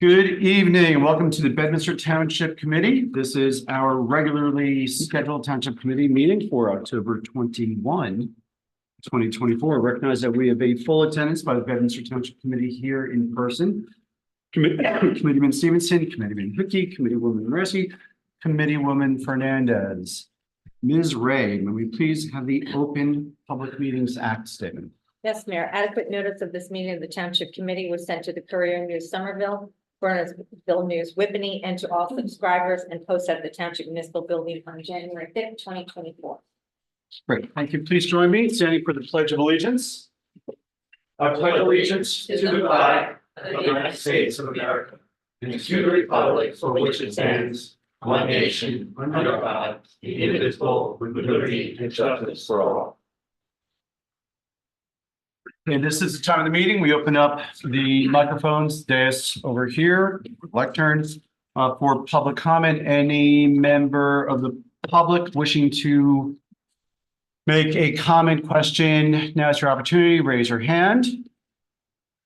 Good evening. Welcome to the Bedminster Township Committee. This is our regularly scheduled Township Committee meeting for October 21, 2024. Recognize that we have a full attendance by the Bedminster Township Committee here in person. Committeeman Stevenson, Committeeman Hickey, Committeewoman Ressi, Committeewoman Fernandez. Ms. Ray, may we please have the Open Public Meetings Act statement? Yes, Mayor. Adequate notice of this meeting of the Township Committee was sent to the Courier News Somerville, Burnersville News Whippany, and to all subscribers and posted at the Township Municipal Building on January 5th, 2024. Great. Thank you. Please join me standing for the Pledge of Allegiance. I pledge allegiance to the flag of the United States of America and to the republic for which it stands, one nation, under God, indivisible, with liberty and justice for all. And this is the time of the meeting. We open up the microphones, dais over here, lecterns, for public comment. Any member of the public wishing to make a comment, question, now is your opportunity. Raise your hand.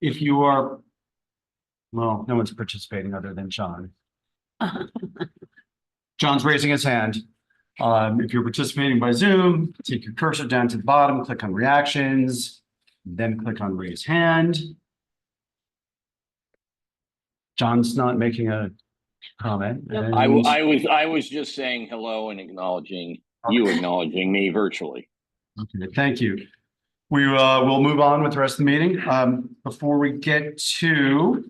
If you are, well, no one's participating other than John. John's raising his hand. If you're participating by Zoom, take your cursor down to the bottom, click on reactions. Then click on raise hand. John's not making a comment. Nope. I was just saying hello and acknowledging you acknowledging me virtually. Okay, thank you. We will move on with the rest of the meeting. Before we get to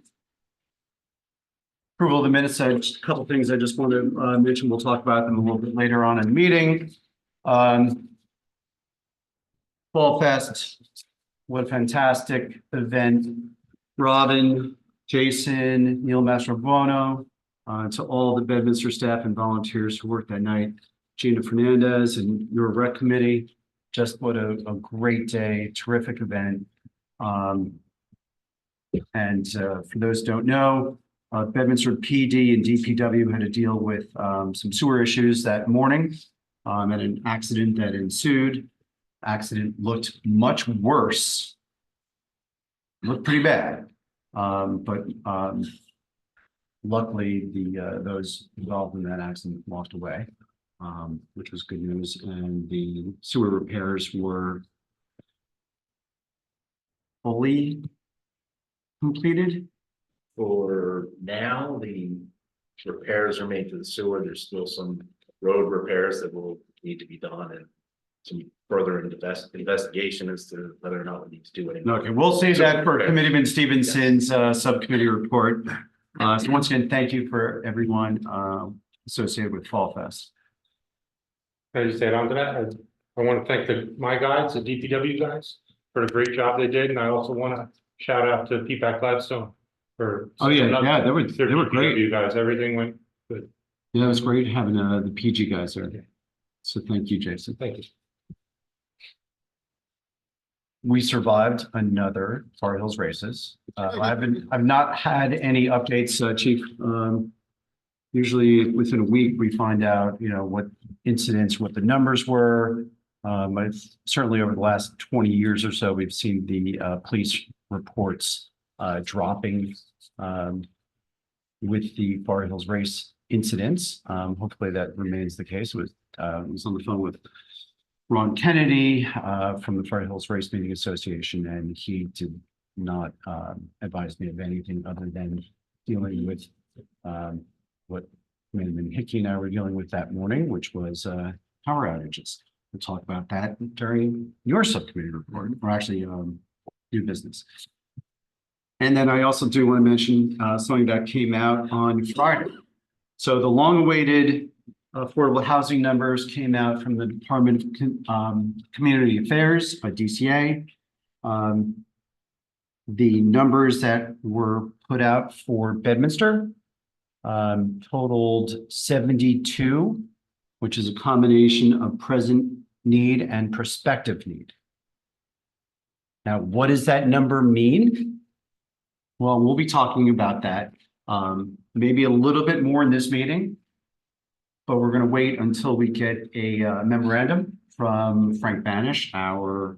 approval of the minutes, a couple things I just want to mention. We'll talk about them a little bit later on in the meeting. Fall Fest. What a fantastic event. Robin, Jason, Neil Mastrobuono, to all the Bedminster staff and volunteers who worked that night, Gina Fernandez and your rec committee, just what a great day, terrific event. For those who don't know, Bedminster PD and DPW had to deal with some sewer issues that morning and an accident that ensued. Accident looked much worse, looked pretty bad, but luckily those involved in that accident walked away, which was good news, and the sewer repairs were fully completed. For now, the repairs are made to the sewer. There's still some road repairs that will need to be done and some further investigation as to whether or not we need to do anything. Okay, we'll say that for Committeeman Stevenson's subcommittee report. So once again, thank you for everyone associated with Fall Fest. Can I just add on to that? I want to thank my guys, the DPW guys, for the great job they did, and I also want to shout out to Peapack Gladstone for. Oh yeah, they were great. You guys, everything went good. Yeah, it was great having the PG guys there. So thank you, Jason. Thank you. We survived another Far Hills races. I've not had any updates, Chief. Usually within a week we find out, what incidents, what the numbers were. But certainly over the last 20 years or so, we've seen the police reports dropping with the Far Hills race incidents. Hopefully that remains the case. I was on the phone with Ron Kennedy from the Far Hills Race Meeting Association, and he did not advise me of anything other than dealing with what Committeeman Hickey and I were dealing with that morning, which was power outages. We'll talk about that during your subcommittee report, or actually new business. And then I also do want to mention something that came out on Friday. So the long-awaited affordable housing numbers came out from the Department of Community Affairs by DCA. The numbers that were put out for Bedminster totaled 72, which is a combination of present need and prospective need. Now, what does that number mean? Well, we'll be talking about that maybe a little bit more in this meeting, but we're going to wait until we get a memorandum from Frank Banish, our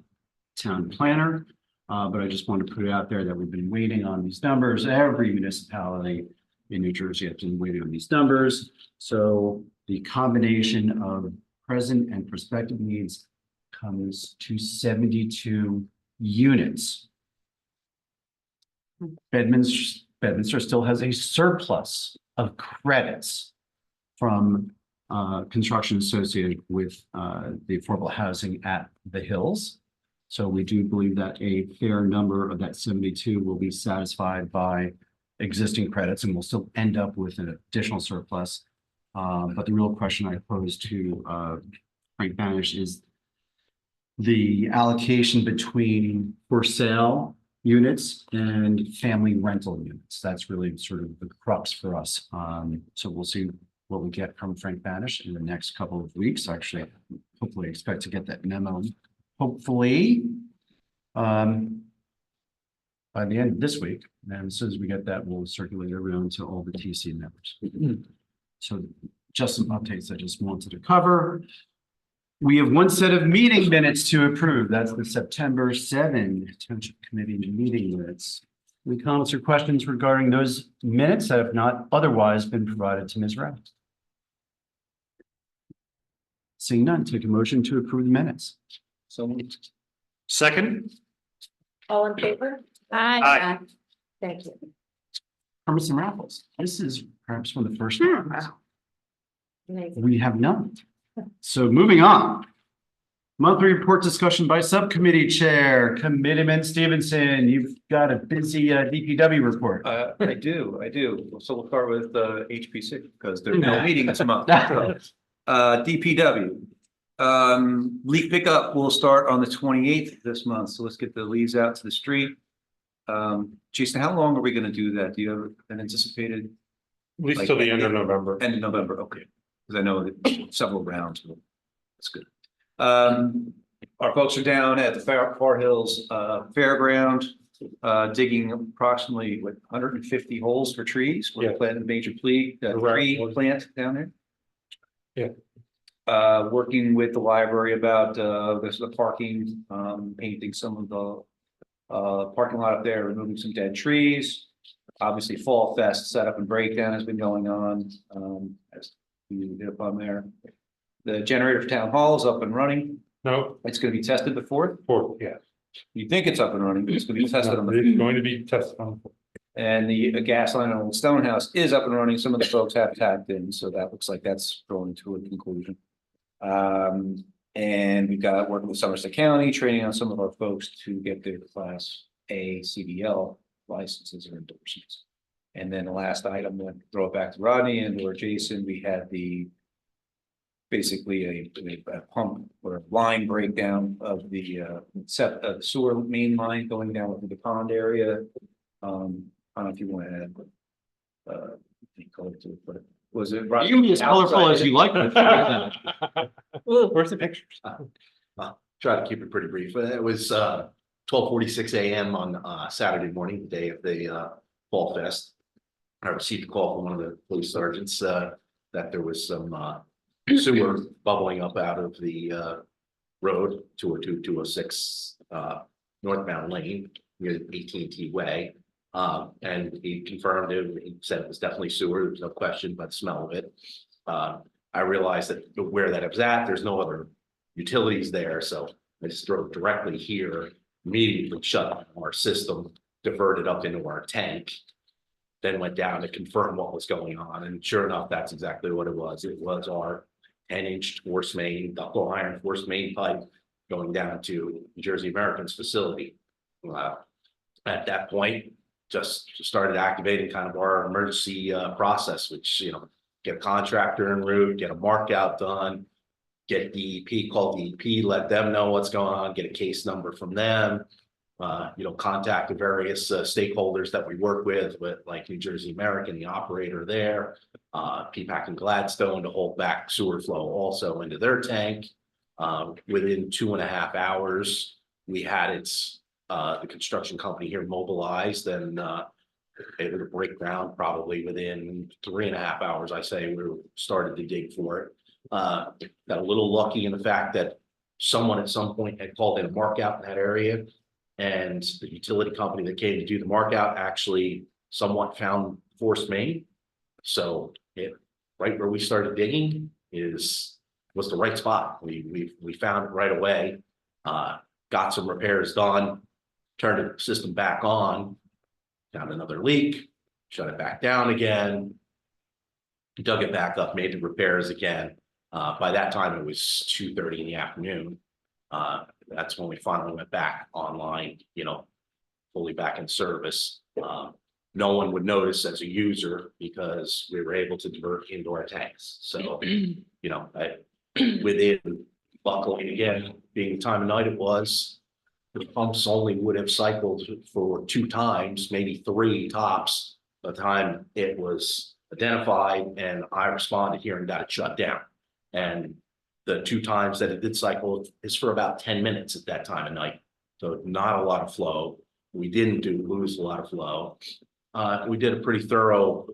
town planner, But I just want to put it out there that we've been waiting on these numbers. Every municipality in New Jersey has been waiting on these numbers. So the combination of present and prospective needs comes to 72 units. Bedminster still has a surplus of credits from construction associated with the affordable housing at the Hills. So we do believe that a fair number of that 72 will be satisfied by existing credits, and we'll still end up with an additional surplus. But the real question I pose to Frank Banish is the allocation between for sale units and family rental units. That's really sort of the crux for us. So we'll see what we get from Frank Banish in the next couple of weeks. Actually, hopefully expect to get that memo, hopefully by the end of this week. And as soon as we get that, we'll circulate it around to all the TC members. So just some updates I just wanted to cover. We have one set of meeting minutes to approve. That's the September 7 Township Committee meeting minutes. Any comments or questions regarding those minutes that have not otherwise been provided to Ms. Rao? Seeing none, take a motion to approve the minutes. So second. All in favor? Aye. Thank you. Permits and raffles. This is perhaps one of the first times Amazing. we have none. So moving on. Monthly report discussion by subcommittee chair, Committeeman Stevenson. You've got a busy DPW report. I do. So we'll start with HPC because there's no meeting this month. DPW. Leaf pickup will start on the 28th of this month. So let's get the leaves out to the street. Jason, how long are we going to do that? Do you have an anticipated At least till the end of November. end of November? Okay, because I know that several rounds. That's good. Our folks are down at the Far Hills Fairground, digging approximately 150 holes for trees. We're Yeah. planting a major tree plant down there. Yeah. Working with the library about the parking, painting some of the parking lot up there, removing some dead trees. Obviously, Fall Fest setup and breakdown has been going on. As you did up on there. The generator for town hall is up and running. No, It's going to be tested the 4th. yeah. You think it's up and running, but it's going to be tested on the It's going to be tested on. And the gas line on Old Stone House is up and running. Some of the folks have tapped in, so that looks like that's going to a conclusion. And we've got working with Somerset County, training on some of our folks to get their Class A CDL licenses or endorsements. And then the last item, then throw it back to Rodney and or Jason, we had basically a pump or a line breakdown of the sewer main line going down within the pond area. I don't know if you want to add any color to it, but was it? You can be as colorful as you like. Where's the pictures? Try to keep it pretty brief. It was 12:46 a.m. on Saturday morning, the day of the Fall Fest. I received a call from one of the police sergeants that there was some sewer bubbling up out of the road 202-206 northbound lane near the AT&T Way. And he confirmed it. He said it was definitely sewer. There's no question by the smell of it. I realized that where that was at, there's no other utilities there. So I just drove directly here, immediately shut down our system, diverted up into our tank, then went down to confirm what was going on. And sure enough, that's exactly what it was. It was our 10-inch force main, ductile iron force main pipe going down to New Jersey American's facility. At that point, just started activating kind of our emergency process, which, get a contractor en route, get a mark out done, get DEP, call DEP, let them know what's going on, get a case number from them, contact the various stakeholders that we work with like New Jersey American, the operator there, PPAC and Gladstone to hold back sewer flow also into their tank. Within 2.5 hours, we had the construction company here mobilized and able to break ground probably within 3.5 hours. I say we started to dig for it. Got a little lucky in the fact that someone at some point had called in a mark out in that area. And the utility company that came to do the mark out actually somewhat found forced main. So it, right where we started digging was the right spot. We found it right away. Got some repairs done, turned the system back on, found another leak, shut it back down again, dug it back up, made the repairs again. By that time, it was 2:30 in the afternoon. That's when we finally went back online, fully back in service. No one would notice as a user because we were able to divert into our tanks. So, within, luckily again, being the time of night it was, the pumps only would have cycled for 2 times, maybe 3 tops, by the time it was identified and I responded here and got it shut down. And the 2 times that it did cycle is for about 10 minutes at that time of night. So not a lot of flow. We didn't lose a lot of flow. We did a pretty thorough,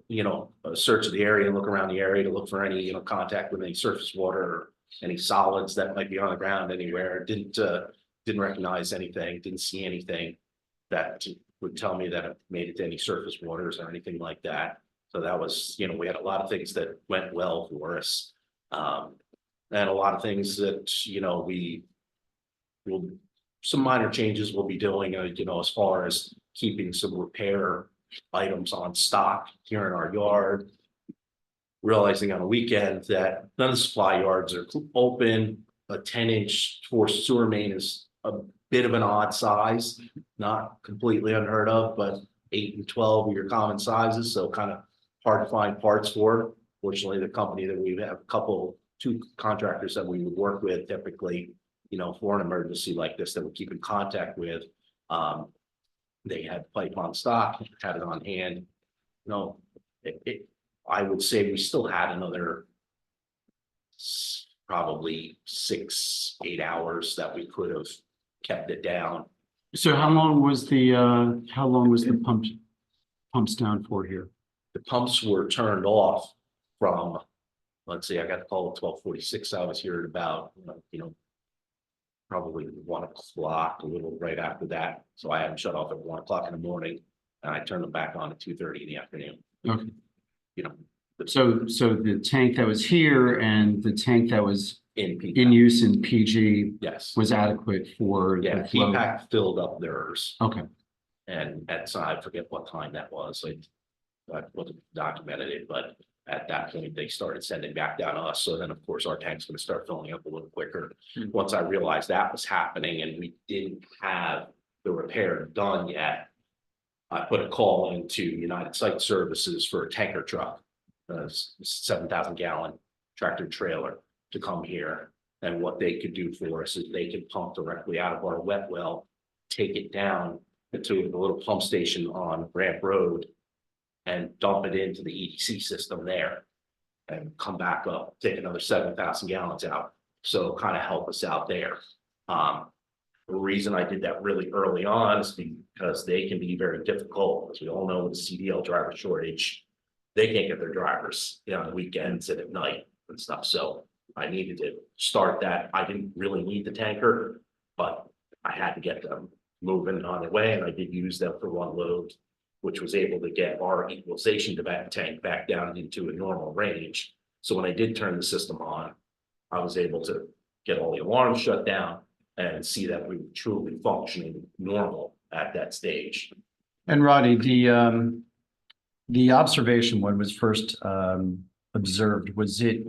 search of the area and look around the area to look for any, contact with any surface water or any solids that might be on the ground anywhere. Didn't recognize anything, didn't see anything that would tell me that it made it to any surface waters or anything like that. So that was, we had a lot of things that went well for us. And a lot of things that, some minor changes we'll be doing, as far as keeping some repair items on stock here in our yard. Realizing on a weekend that none of the supply yards are open. A 10-inch forced sewer main is a bit of an odd size, not completely unheard of, but 8 and 12 are your common sizes, so kind of hard to find parts for. Fortunately, the company that we have 2 contractors that we would work with typically, for an emergency like this that we keep in contact with. They had pipe on stock, had it on hand. I would say we still had another probably 6-8 hours that we could have kept it down. So how long was the pumps down for here? The pumps were turned off from, let's see, I got the call at 12:46. I was here at about, probably 1 o'clock, a little right after that. So I had them shut off at 1 o'clock in the morning and I turned them back on at 2:30 in the afternoon. Okay. So the tank that was here and the tank that was in use in PG yes, was adequate for yeah, the flow. PPAC filled up theirs. Okay. And at I forget what time that was. That wasn't documented, but at that point they started sending back down to us. So then of course our tank's going to start filling up a little quicker. Once I realized that was happening and we didn't have the repair done yet, I put a call into United Site Services for a tanker truck, 7,000 gallon tractor trailer to come here. And what they could do for us is they could pump directly out of our wet well, take it down to the little pump station on Ramp Road and dump it into the EDC system there and come back up, take another 7,000 gallons out. So kind of help us out there. The reason I did that really early on is because they can be very difficult, as we all know with the CDL driver shortage. They can't get their drivers on weekends and at night and stuff. So I needed to start that. I didn't really need the tanker, but I had to get them moving on their way. And I did use them for 1 load, which was able to get our equalization tank back down into a normal range. So when I did turn the system on, I was able to get all the alarms shut down and see that we were truly functioning normal at that stage. And Roddy, the observation when it was first observed, was it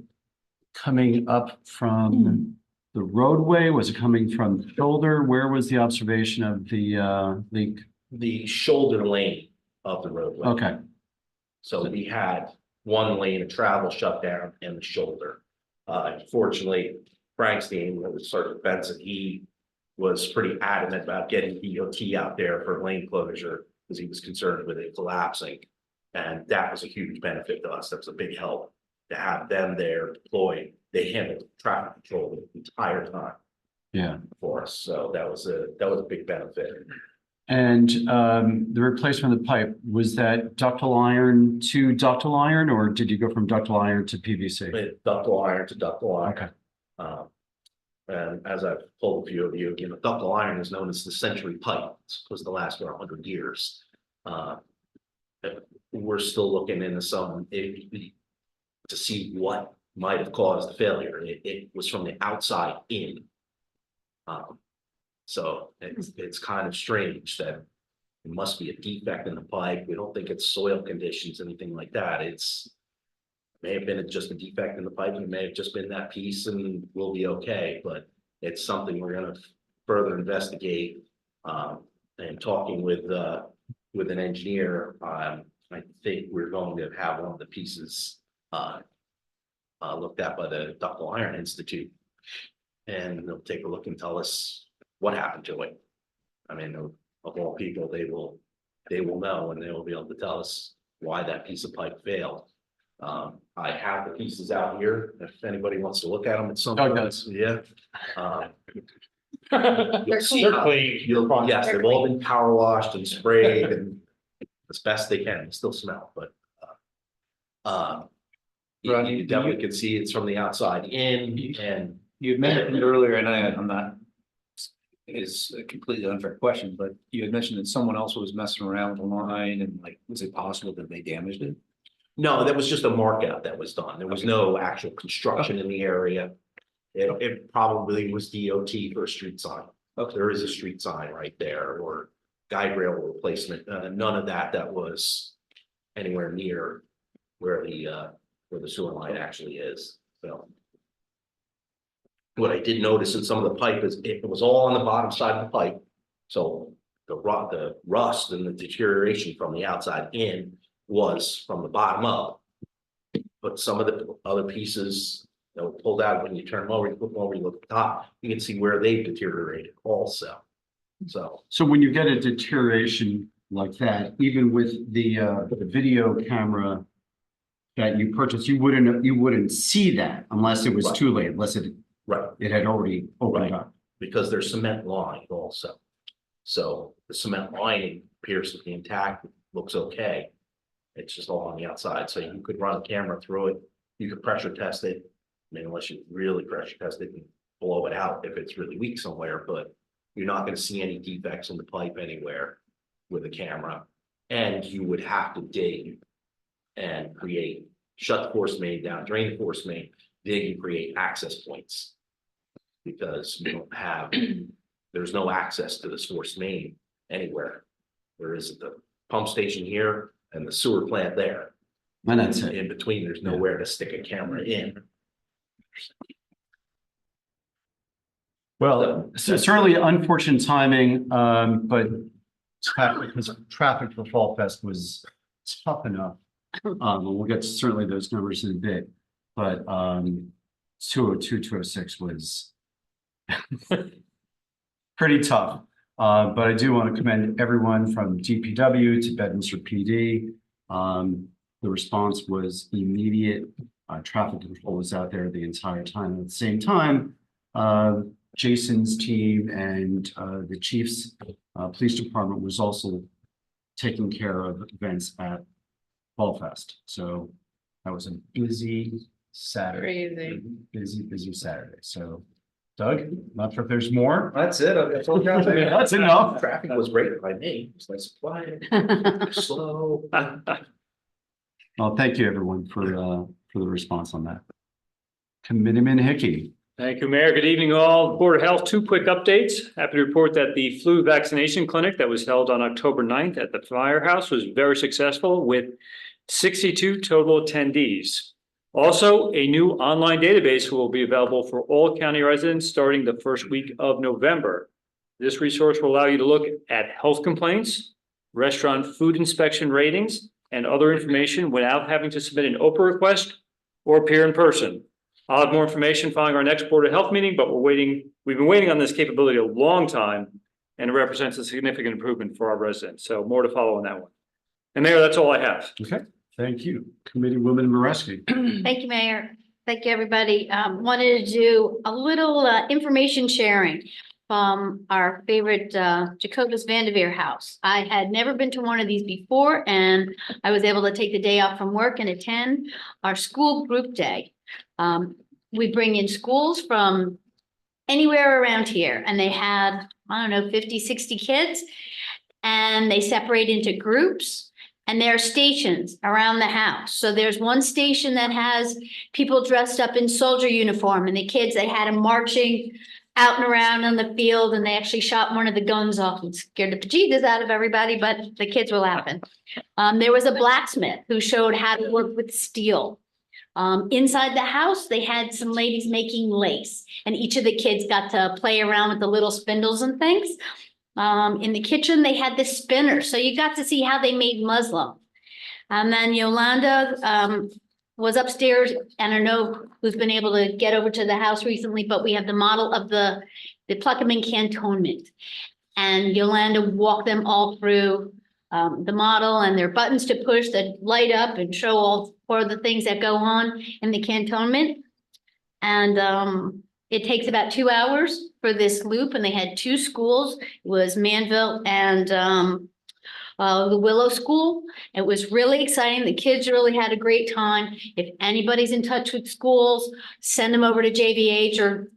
coming up from the roadway? Was it coming from the shoulder? Where was the observation of the leak? The shoulder lane of the roadway. Okay. So we had 1 lane of travel shut down and the shoulder. Fortunately, Frank's team, that was sort of Benson, he was pretty adamant about getting DOT out there for lane closure because he was concerned with it collapsing. And that was a huge benefit to us. That was a big help to have them there deployed. They handled traffic control the entire time. Yeah. For us. So that was a big benefit. And the replacement of the pipe, was that ductile iron to ductile iron, or did you go from ductile iron to PVC? Ductile iron to ductile iron. Okay. And as I've told a few of you, ductile iron is known as the century pipe. It's supposed to last for 100 years. We're still looking into to see what might have caused the failure. It was from the outside in. So it's kind of strange that it must be a defect in the pipe. We don't think it's soil conditions, anything like that. May have been just a defect in the pipe, and it may have just been that piece, and we'll be okay, but it's something we're gonna further investigate. And talking with an engineer, I think we're going to have one of the pieces looked at by the Ductile Iron Institute. And they'll take a look and tell us what happened to it. I mean, of all people, they will know, and they will be able to tell us why that piece of pipe failed. I have the pieces out here, if anybody wants to look at them at some Doug point. does. Yeah. They're You'll see clean. how- Clean. Yes, they've all been power washed and sprayed and as best they can, they still smell, but. You definitely can see it's from the outside in, and You had mentioned it earlier, and I'm not, it's a completely unfair question, but you had mentioned that someone else was messing around with the line and like, was it possible that they damaged it? no, that was just a mark out that was done. There was no actual construction in the area. It probably was DOT for a street sign. Oh, there is a street sign right there, or guide rail replacement. None of that was anywhere near where the sewer line actually is. So what I did notice in some of the pipe is it was all on the bottom side of the pipe. So the rust and the deterioration from the outside in was from the bottom up. But some of the other pieces that were pulled out, when you turn them over, you look at the top, you can see where they deteriorated also. So when you get a deterioration like that, even with the video camera that you purchased, you wouldn't see that unless it was Right. too late, unless it Right. had already opened Right. up. Because there's cement lined also. So the cement lining appears to be intact, looks okay. It's just all on the outside, so you could run a camera through it, you could pressure test it. I mean, unless you really pressure test it and blow it out if it's really weak somewhere, but you're not gonna see any defects in the pipe anywhere with a camera. And you would have to dig and shut the force main down, drain the force main, dig and create access points. Because you don't have, there's no access to the source main anywhere. There is the pump station here and the sewer plant there. And that's it. In between, there's nowhere to stick a camera in. Well, so certainly unfortunate timing, but traffic for Fall Fest was tough enough. We'll get to certainly those numbers in a bit, but 202, 206 was pretty tough. But I do want to commend everyone from DPW to Bedminster PD. The response was immediate. Traffic control was out there the entire time. At the same time, Jason's team and the chief's police department was also taking care of events at Fall Fest. So that was a busy Saturday. Busy Saturday. So Doug, not sure if there's more. That's it. That's enough. Traffic was great by me. It's nice and quiet, slow. Well, thank you everyone for the response on that. Committeeman Hickey. Thank you, Mayor. Good evening, all. Board of Health, 2 quick updates. Happy to report that the flu vaccination clinic that was held on October 9th at the firehouse was very successful with 62 total attendees. Also, a new online database will be available for all county residents starting the first week of November. This resource will allow you to look at health complaints, restaurant food inspection ratings, and other information without having to submit an OPA request or appear in person. I'll have more information following our next Board of Health meeting, but we've been waiting on this capability a long time, and it represents a significant improvement for our residents. So more to follow on that one. And Mayor, that's all I have. Okay, thank you. Committeewoman Mareski. Thank you, Mayor. Thank you, everybody. Wanted to do a little information sharing from our favorite Jacobus Vanderveer house. I had never been to one of these before, and I was able to take the day off from work and attend our school group day. We bring in schools from anywhere around here. And they had, I don't know, 50, 60 kids. And they separate into groups. And there are stations around the house. So there's one station that has people dressed up in soldier uniform, and the kids, they had them marching out and around on the field, and they actually shot one of the guns off and scared the bejesus out of everybody, but the kids were laughing. There was a blacksmith who showed how to work with steel. Inside the house, they had some ladies making lace, and each of the kids got to play around with the little spindles and things. In the kitchen, they had this spinner, so you got to see how they made muslin. And then Yolanda was upstairs, and I know who's been able to get over to the house recently, but we have the model of the Pluckerman Cantonment. And Yolanda walked them all through the model and their buttons to push that light up and show all four of the things that go on in the cantonment. And it takes about 2 hours for this loop, and they had 2 schools. It was Manville and the Willow School. It was really exciting. The kids really had a great time. If anybody's in touch with schools, send them over to JVH or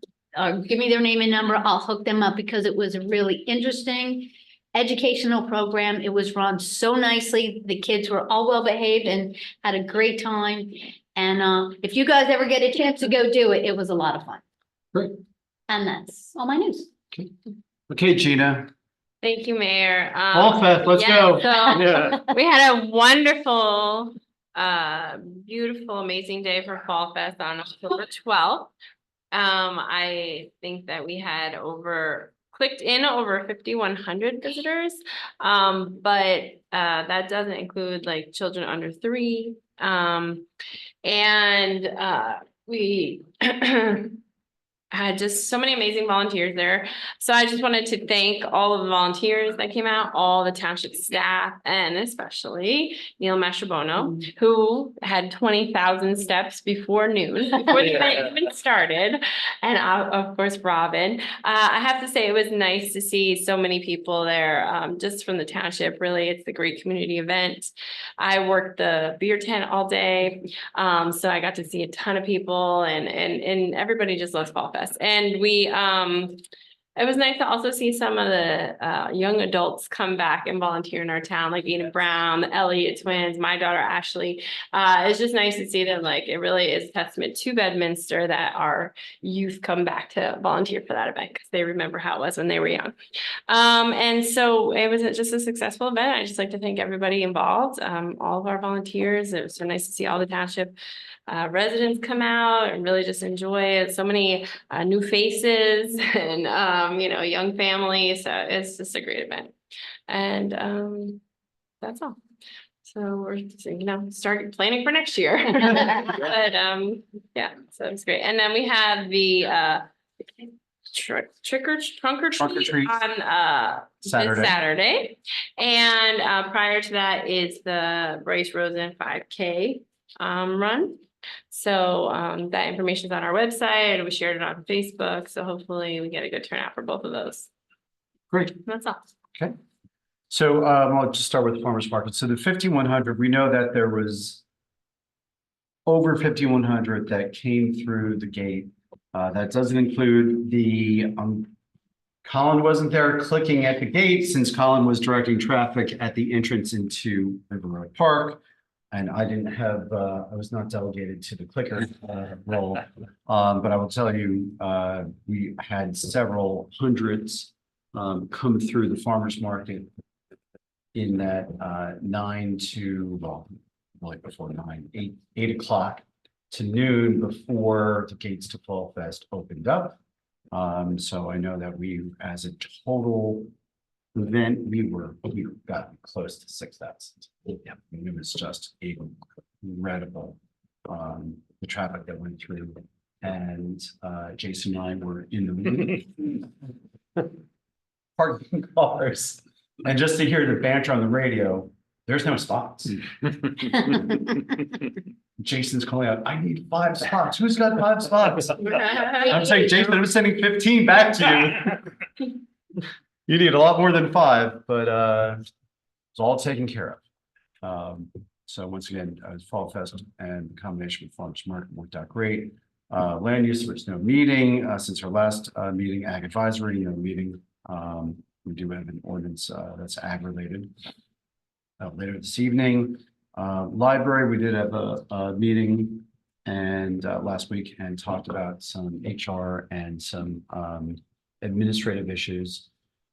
give me their name and number. I'll hook them up, because it was a really interesting educational program. It was run so nicely. The kids were all well behaved and had a great time. And if you guys ever get a chance to go do it, it was a lot of fun. Great. And that's all my news. Okay, Gina. Thank you, Mayor. Fall Fest, let's go. So we had a wonderful, beautiful, amazing day for Fall Fest on October 12th. I think that we had over 5,100 visitors. But that doesn't include like children under 3. We had just so many amazing volunteers there. So I just wanted to thank all of the volunteers that came out, all the township staff, and especially Neil Mastrobono, who had 20,000 steps before noon, before the event even started. And of course, Robin. I have to say it was nice to see so many people there, just from the township. Really, it's a great community event. I worked the beer tent all day. So I got to see a ton of people, and everybody just loves Fall Fest. And it was nice to also see some of the young adults come back and volunteer in our town, like Eden Brown, the Elliott twins, my daughter Ashley. It's just nice to see them. Like, it really is a testament to Bedminster that our youth come back to volunteer for that event, because they remember how it was when they were young. And so it was just a successful event. I just like to thank everybody involved, all of our volunteers. It was so nice to see all the township residents come out and really just enjoy it. So many new faces and young families. So it's just a great event. And that's all. So we're start planning for next year. But yeah, so it's great. And then we have the trunk or treat on Saturday. And prior to that is the Bryce Rosen 5K run. So that information is on our website, and we shared it on Facebook. So hopefully we get a good turnout for both of those. Great. That's all. Okay. So I'll just start with the farmers market. So the 5,100, we know that there was over 5,100 that came through the gate. That doesn't include the Colin wasn't there clicking at the gate, since Colin was directing traffic at the entrance into River Road Park. And I didn't have, I was not delegated to the clicker role. But I will tell you, we had several hundreds come through the farmers market in that 9 to, well, like before 9, 8 o'clock to noon, before the gates to Fall Fest opened up. So I know that we, as a total event, we got close to 6,000. Yeah, it was just incredible, the traffic that went through. And Jason and I were in the room parking cars, and just to hear the banter on the radio, there's no spots. Jason's calling out, I need 5 spots. Who's got 5 spots? I'm saying, Jason, I'm sending 15 back to you. You need a lot more than 5, but it's all taken care of. So once again, Fall Fest and the combination with Farmers Market worked out great. Land use, there was no meeting, since our last, meeting, ag advisory, no meeting. We do have an ordinance, that's ag related. Later this evening, library, we did have a meeting and, last week and talked about some HR and some, administrative issues.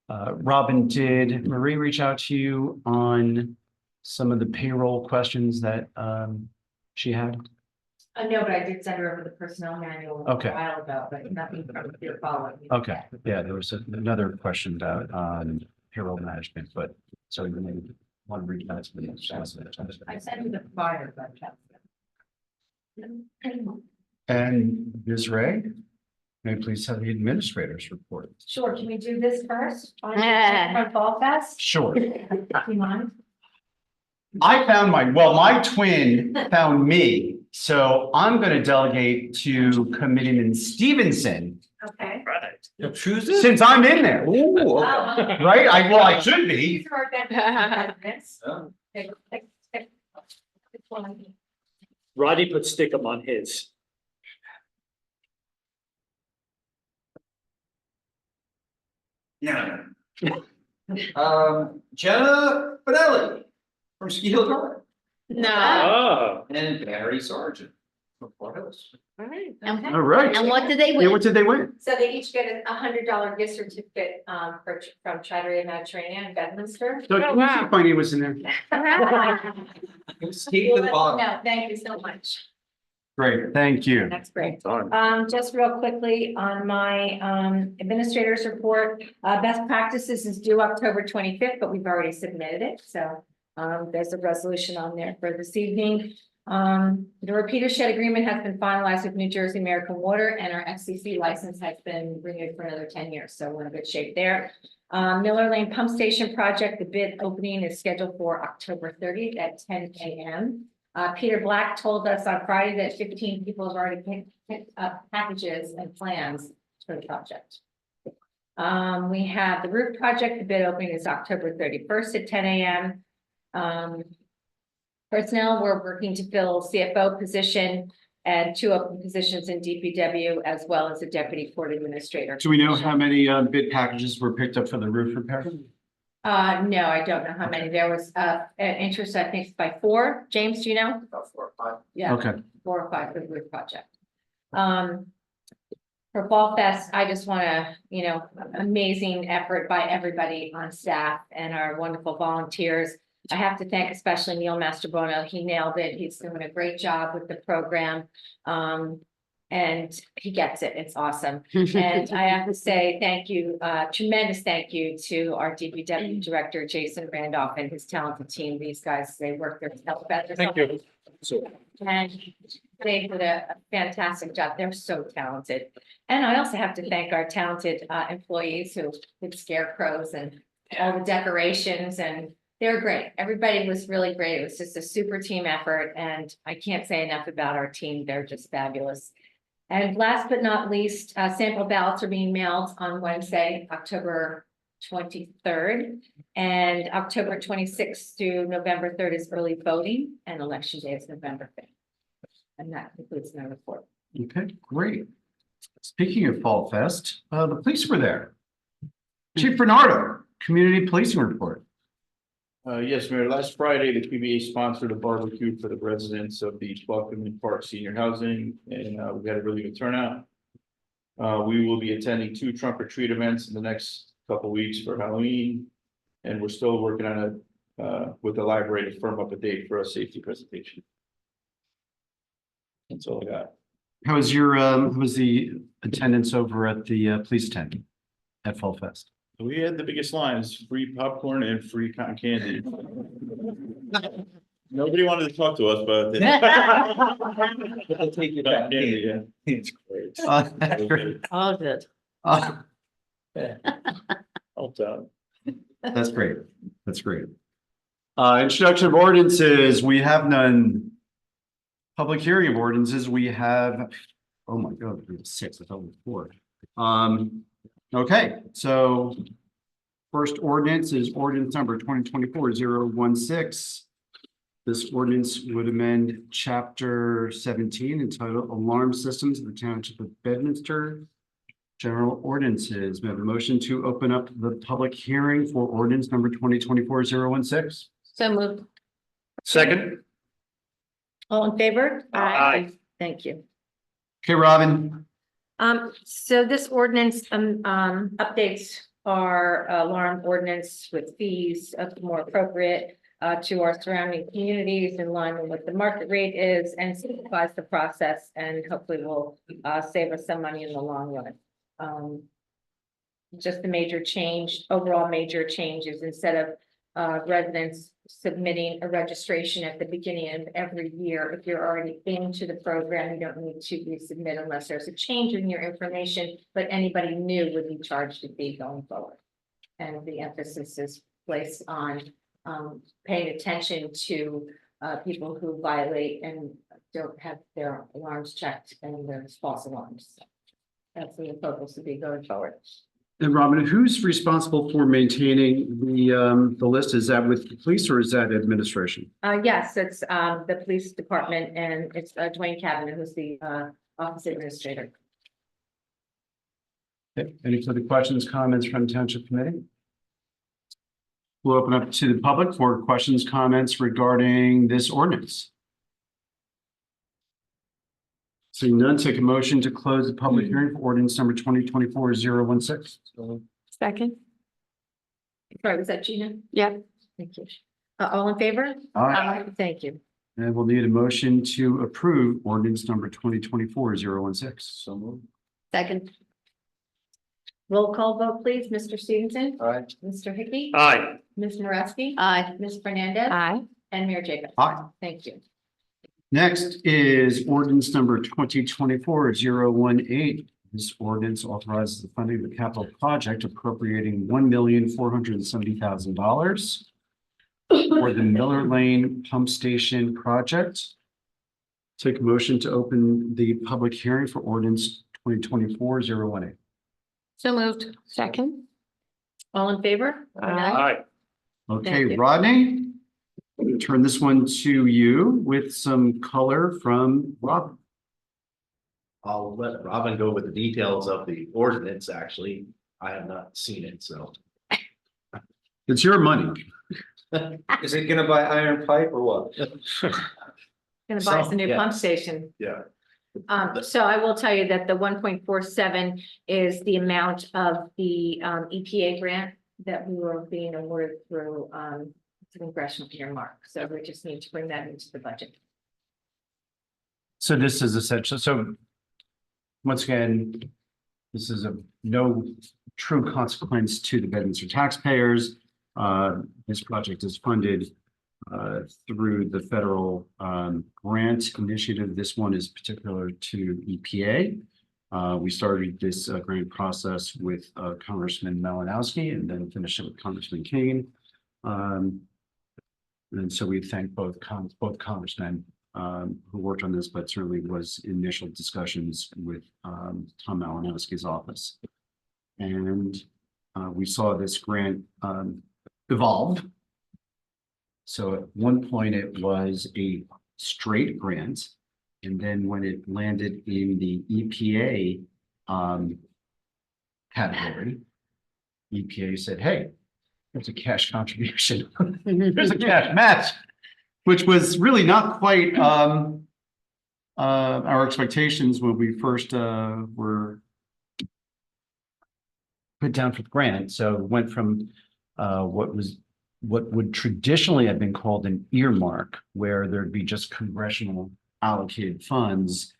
Robin, did Marie reach out to you on some of the payroll questions that, she had? No, but I did send her over the personnel manual a Okay. while ago, but nothing from your follow-up. Okay, yeah, there was another question about payroll management, but so you may want to reach out to the. I sent you the flyer, but And Ms. Ray, may I please have the administrator's report? sure, can we do this first? On Ah. Front Fall Fest? Sure. Do you mind? I found my twin found me, so I'm going to delegate to Committeeman Stevenson, Okay. since I'm in there, right? I should be. These are our benefits. Take one. Roddy put Stickum on his. No. Jenna Fidelli from Ski Hill Drive No. Oh. and Barry Sargent from Fort Hills. Okay. All right. And what did they Yeah, win? what did they win? So they each get $100 gift certificate from Chartered Mediterranean in Bedminster. So Oh, wow. my name was in there. Skate to the bottom. No, thank you so much. Great, thank you. That's great. Darn. Just real quickly on my administrator's report, best practices is due October 25th, but we've already submitted it. So there's a resolution on there for this evening. The repeater shed agreement has been finalized with New Jersey American Water, and our FCC license has been renewed for another 10 years. So we're in good shape there. Miller Lane Pump Station Project, the bid opening is scheduled for October 30th at 10 a.m. Peter Black told us on Friday that 15 people have already picked up packages and plans for the project. We have the roof project, the bid opening is October 31st at 10 a.m. Personnel, we're working to fill CFO position and 2 open positions in DPW as well as a deputy court administrator. Do we know how many bid packages were picked up for the roof repair? No, I don't know how many. There was an interest, I think, by 4. James, do you know? About 4 or 5. Yeah. Okay, 4 or 5 for the roof project. For Fall Fest, I just want to, amazing effort by everybody on staff and our wonderful volunteers. I have to thank especially Neil Mastrobono. He nailed it. He's doing a great job with the program. And he gets it. It's awesome. And I have to say thank you, tremendous thank you to our DPW director, Jason Randolph, and his talented team. These guys, they work their tail off. Thank you. And they did a fantastic job. They're so talented. And I also have to thank our talented employees who did scarecrows and all the decorations, and they're great. Everybody was really great. It was just a super team effort, and I can't say enough about our team. They're just fabulous. And last but not least, sample ballots are being mailed on Wednesday, October 23rd, and October 26th to November 3rd is early voting, and election day is November 5th. And that concludes my report. okay, great. Speaking of Fall Fest, the police were there. Chief Bernardo, community policing report. Yes, Mayor, last Friday, the PBA sponsored a barbecue for the residents of the Buckman Park Senior Housing, and we had a really good turnout. We will be attending 2 trunk or treat events in the next couple weeks for Halloween. And we're still working on with the library to firm up a date for a safety presentation. That's all I got. How was the attendance over at the police tent at Fall Fest? We had the biggest lines, free popcorn and free cotton candy. Nobody wanted to talk to us, but. I'll take you back. Yeah. It's great. That's great. All good. Helped out. That's great. That's great. Introduction of ordinances, we have none. Public hearing of ordinances, we have, oh my God, we have 6, I thought it was 4. Okay, so first ordinance is ordinance number 2024-016. This ordinance would amend chapter 17 entitled Alarm Systems of the Township of Bedminster. General ordinances. May I have a motion to open up the public hearing for ordinance number 2024-016? So moved. Second. All in favor? Aye. Thank you. Okay, Robin. So this ordinance, updates our alarm ordinance with fees more appropriate to our surrounding communities in line with what the market rate is and simplifies the process and hopefully will save us some money in the long run. Just the major change, overall major changes, instead of residents submitting a registration at the beginning of every year. If you're already into the program, you don't need to resubmit unless there's a change in your information, but anybody new would be charged a fee going forward. And the emphasis is placed on paying attention to people who violate and don't have their alarms checked and there's false alarms. That's the focus to be going forward. And Robin, who's responsible for maintaining the list? Is that with the police or is that administration? Yes, it's the police department and it's Dwayne Cabinet, who's the office administrator. Okay. Any further questions, comments from the Township Committee? We'll open up to the public for questions, comments regarding this ordinance. Seeing none, take a motion to close the public hearing for ordinance number 2024-016. Second. Sorry, was that Gina? Yep. Thank you. All in favor? Aye. Thank you. And we'll need a motion to approve ordinance number 2024-016. So moved. Second. Roll call vote, please. Mr. Stevenson? Aye. Mr. Hickey? Aye. Ms. Moreski? Aye. Ms. Fernandez? Aye. And Mayor Jacob? Aye. Thank you. Next is ordinance number 2024-018. This ordinance authorizes the funding of the capital project appropriating $1,470,000 for the Miller Lane Pump Station project. Take a motion to open the public hearing for ordinance 2024-018. So moved. Second. All in favor? Aye. Okay, Thank you. Rodney, I'm going to turn this one to you with some color from Rob. I'll let Robin go with the details of the ordinance, actually. I have not seen it, so. It's your money. Is it gonna buy iron pipe or what? Gonna buy us a new Yeah. pump station. Yeah. So I will tell you that the 1.47 is the amount of the EPA grant that we were being awarded through the congressional earmark. So we just need to bring that into the budget. So this is essential. So once again, this is of no true consequence to the Bedminster taxpayers. This project is funded through the federal grant initiative. This one is particular to EPA. We started this grant process with Congressman Malinowski and then finished it with Congressman King. And so we thank both congressmen who worked on this, but certainly was initial discussions with Tom Malinowski's office. And we saw this grant evolve. So at one point it was a straight grant. And then when it landed in the EPA category, EPA said, hey, there's a cash contribution. There's a cash match, which was really not quite our expectations when we first were put down for the grant. So it went from what would traditionally have been called an earmark, where there'd be just congressional allocated funds.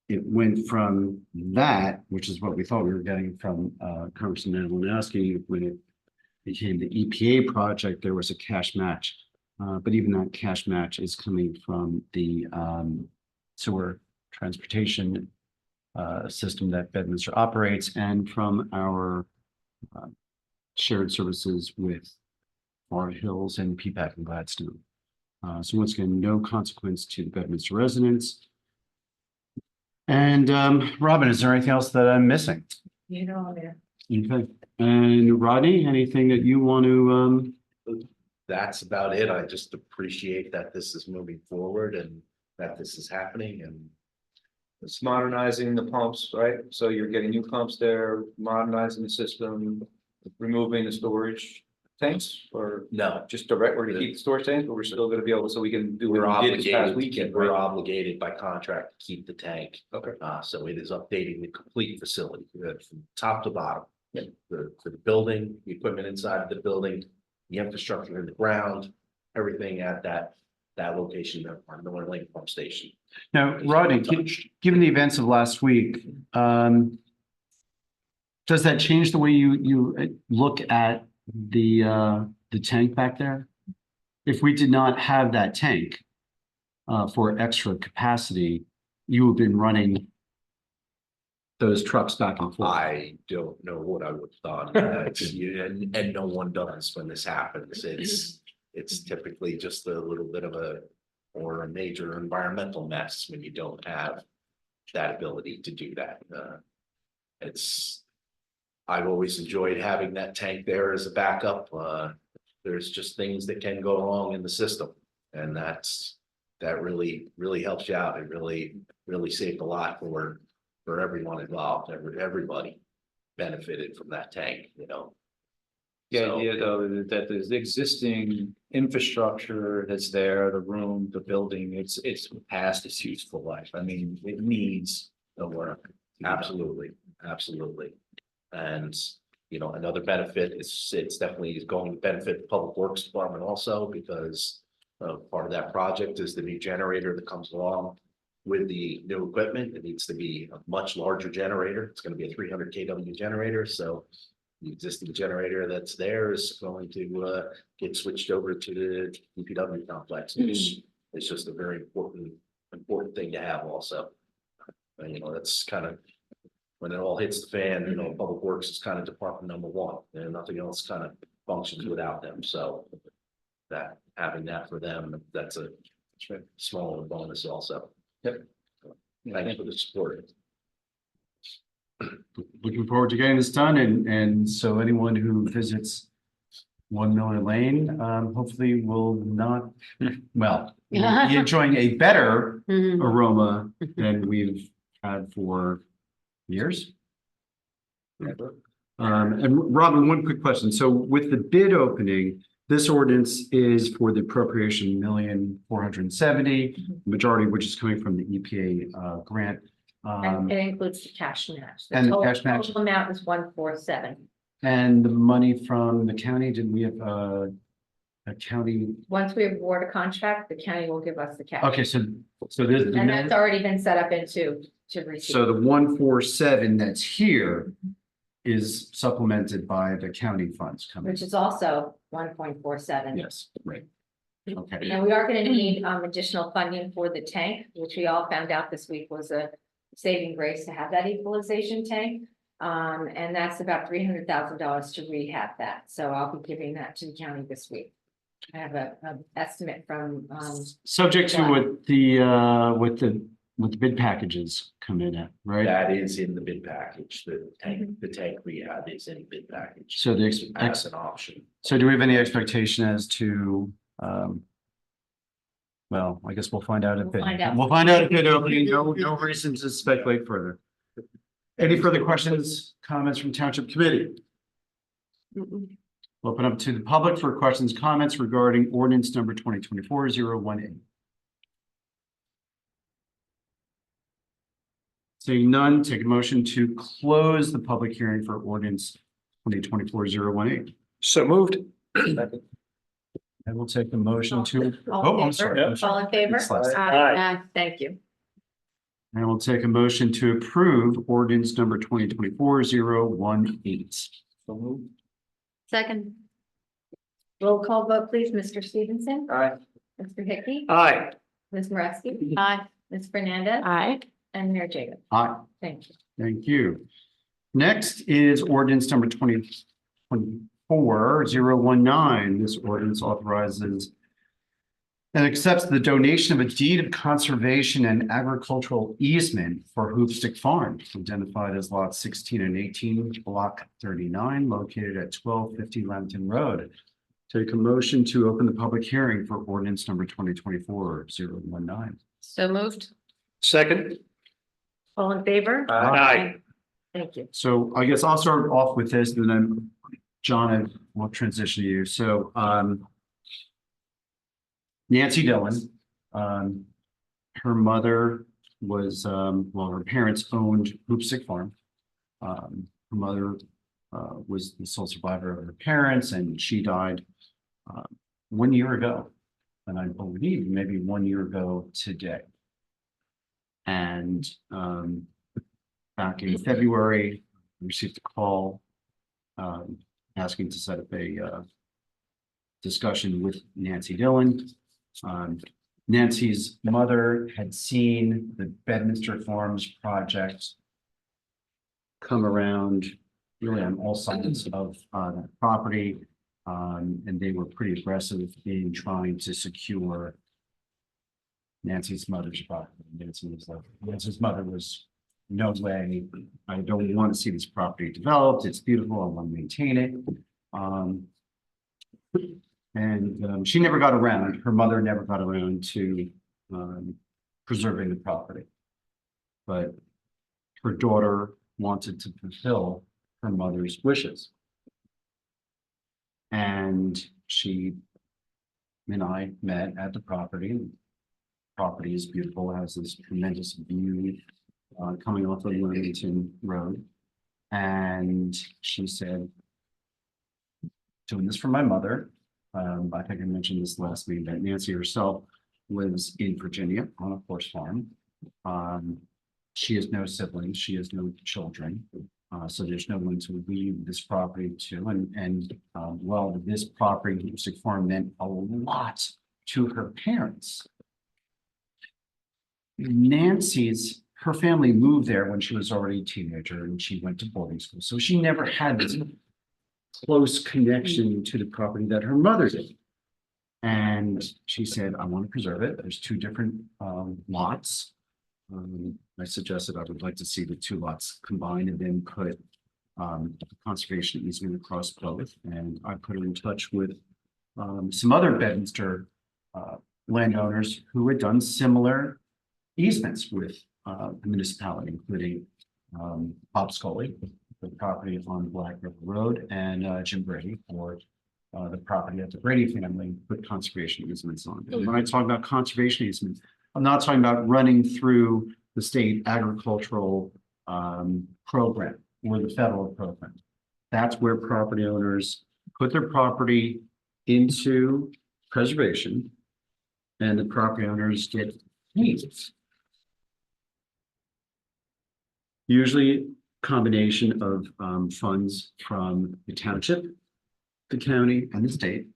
It went from that, which is what we thought we were getting from Congressman Malinowski. When it became the EPA project, there was a cash match. But even that cash match is coming from the sewer transportation system that Bedminster operates and from our shared services with Florida Hills and PPAC and Gladstone. So once again, no consequence to the Bedminster residents. And Robin, is there anything else that I'm missing? You know, yeah. Okay. And Rodney, anything that you want to that's about it. I just appreciate that this is moving forward and that this is happening and. It's modernizing the pumps, right? So you're getting new pumps there, modernizing the system, removing the storage tanks, or No, just direct, we're gonna keep the storage tanks, but we're still gonna be able, so we can do we're what we did this past obligated, weekend, we're right? obligated by contract to keep the tank. Okay. So it is updating the complete facility, from top to bottom. Yeah. The building, the equipment inside of the building, the infrastructure in the ground, everything at that location, our Northern Lake pump station. Now, Rodney, given the events of last week, does that change the way you look at the tank back there? If we did not have that tank for extra capacity, you have been running those trucks back and forth. I don't know what I would have thought, and no one does when this happens. It's typically just a little bit of a major environmental mess when you don't have that ability to do that. I've always enjoyed having that tank there as a backup. There's just things that can go wrong in the system, and that really helps you out. It really saved a lot for everyone involved. Everybody benefited from that tank, you know. The So- idea though, that there's existing infrastructure that's there, the room, the building, it's past its useful life. I mean, it needs the work. Absolutely, absolutely. And, you know, another benefit is it's definitely going to benefit the Public Works Department also, because part of that project is the new generator that comes along with the new equipment. It needs to be a much larger generator. It's going to be a 300 kW generator, so the existing generator that's there is going to get switched over to the DPW complex. It's just a very important thing to have also. And, you know, that's kind of, when it all hits the fan, you know, Public Works is kind of department number one, and nothing else kind of functions without them. So that, having that for them, that's a small bonus also. Yep. Thanks for the support. Looking forward to getting this done, and so anyone who visits 1 Miller Lane, hopefully will not, well, will be enjoying a better Mhm. aroma than we've had for years. And Robin, one quick question. So with the bid opening, this ordinance is for the appropriation 1,470,000, majority of which is coming from the EPA grant. And it includes the cash match. and the total- cash match. Total amount is 147. And the money from the county, did we have a county? Once we award a contract, the county will give us the cash. Okay, so there's And that's already been set up to receive. so the 147 that's here is supplemented by the county funds coming. Which is also 1.47. Yes, right. Okay, And we are gonna need additional funding for the tank, which we all found out this week was a saving grace to have that equalization tank. And that's about $300,000 to rehab that. So I'll be giving that to the county this week. I have a estimate from subject to what the bid packages come in at, right? That is in the bid package. The tank rehab is in the bid package. So the As an option. So do we have any expectation as to, well, I guess we'll find out if We'll find out. we'll find out if it opening, no reason to speculate further. Any further questions, comments from Township Committee? Mm-mm. We'll open up to the public for questions, comments regarding ordinance number 2024-018. Seeing none, take a motion to close the public hearing for ordinance 2024-018. So moved. I will take the motion to, all oh, in I'm sorry. favor? All in favor? It's last. Aye. Thank you. I will take a motion to approve ordinance number 2024-018. So moved. Second, Roll call vote, please. Mr. Stevenson, Aye. Mr. Hickey, Aye. Ms. Moretti, aye. Ms. Fernandez, Aye. and Mayor Jacob. Aye. Thank you. Thank you. Next is ordinance number 2024-019. This ordinance authorizes and accepts the donation of a deed of conservation and agricultural easement for Hoopstick Farm, identified as lots 16 and 18, block 39, located at 1250 Lambton Road, Take a motion to open the public hearing for ordinance number 2024-019. So moved. Second. All in favor? Aye. Thank you. So I guess I'll start off with this and then John, I will transition to you. So, Nancy Dillon, her mother was, well, her parents owned Hoopsick Farm. Her mother, was the sole survivor of her parents and she died, 1 year ago. And I believe maybe 1 year ago today. And, back in February, I received a call asking to set up a discussion with Nancy Dillon. Nancy's mother had seen the Bedminster Farms project come around really on all sides of that property. And they were pretty aggressive in trying to secure Nancy's mother's property. Nancy's mother was, no way, I don't want to see this property developed. It's beautiful. I want to maintain it. She never got around, her mother never got around to preserving the property. But her daughter wanted to fulfill her mother's wishes. And she and I met at the property. Property is beautiful, it has this tremendous view coming off of Wilmington Road. And she said, doing this for my mother. I think I mentioned this last meeting that Nancy herself lives in Virginia on a horse farm. She has no siblings, she has no children. So there's no one to leave this property to. And well, this property, Hoopsick Farm, meant a lot to her parents. Her family moved there when she was already a teenager and she went to boarding school. So she never had this close connection to the property that her mother did. And she said, I want to preserve it. There's two different lots. I suggested I would like to see the two lots combined and then put a conservation easement across both. And I put her in touch with some other Bedminster landowners who had done similar easements with the municipality, including Bob Scully, the property on Black River Road, and Jim Brady for the property that the Brady family put conservation easements on. And when I talk about conservation easements, I'm not talking about running through the state agricultural program or the federal program. That's where property owners put their property into preservation and the property owners get paid. Usually combination of funds from the township, the county, and the state.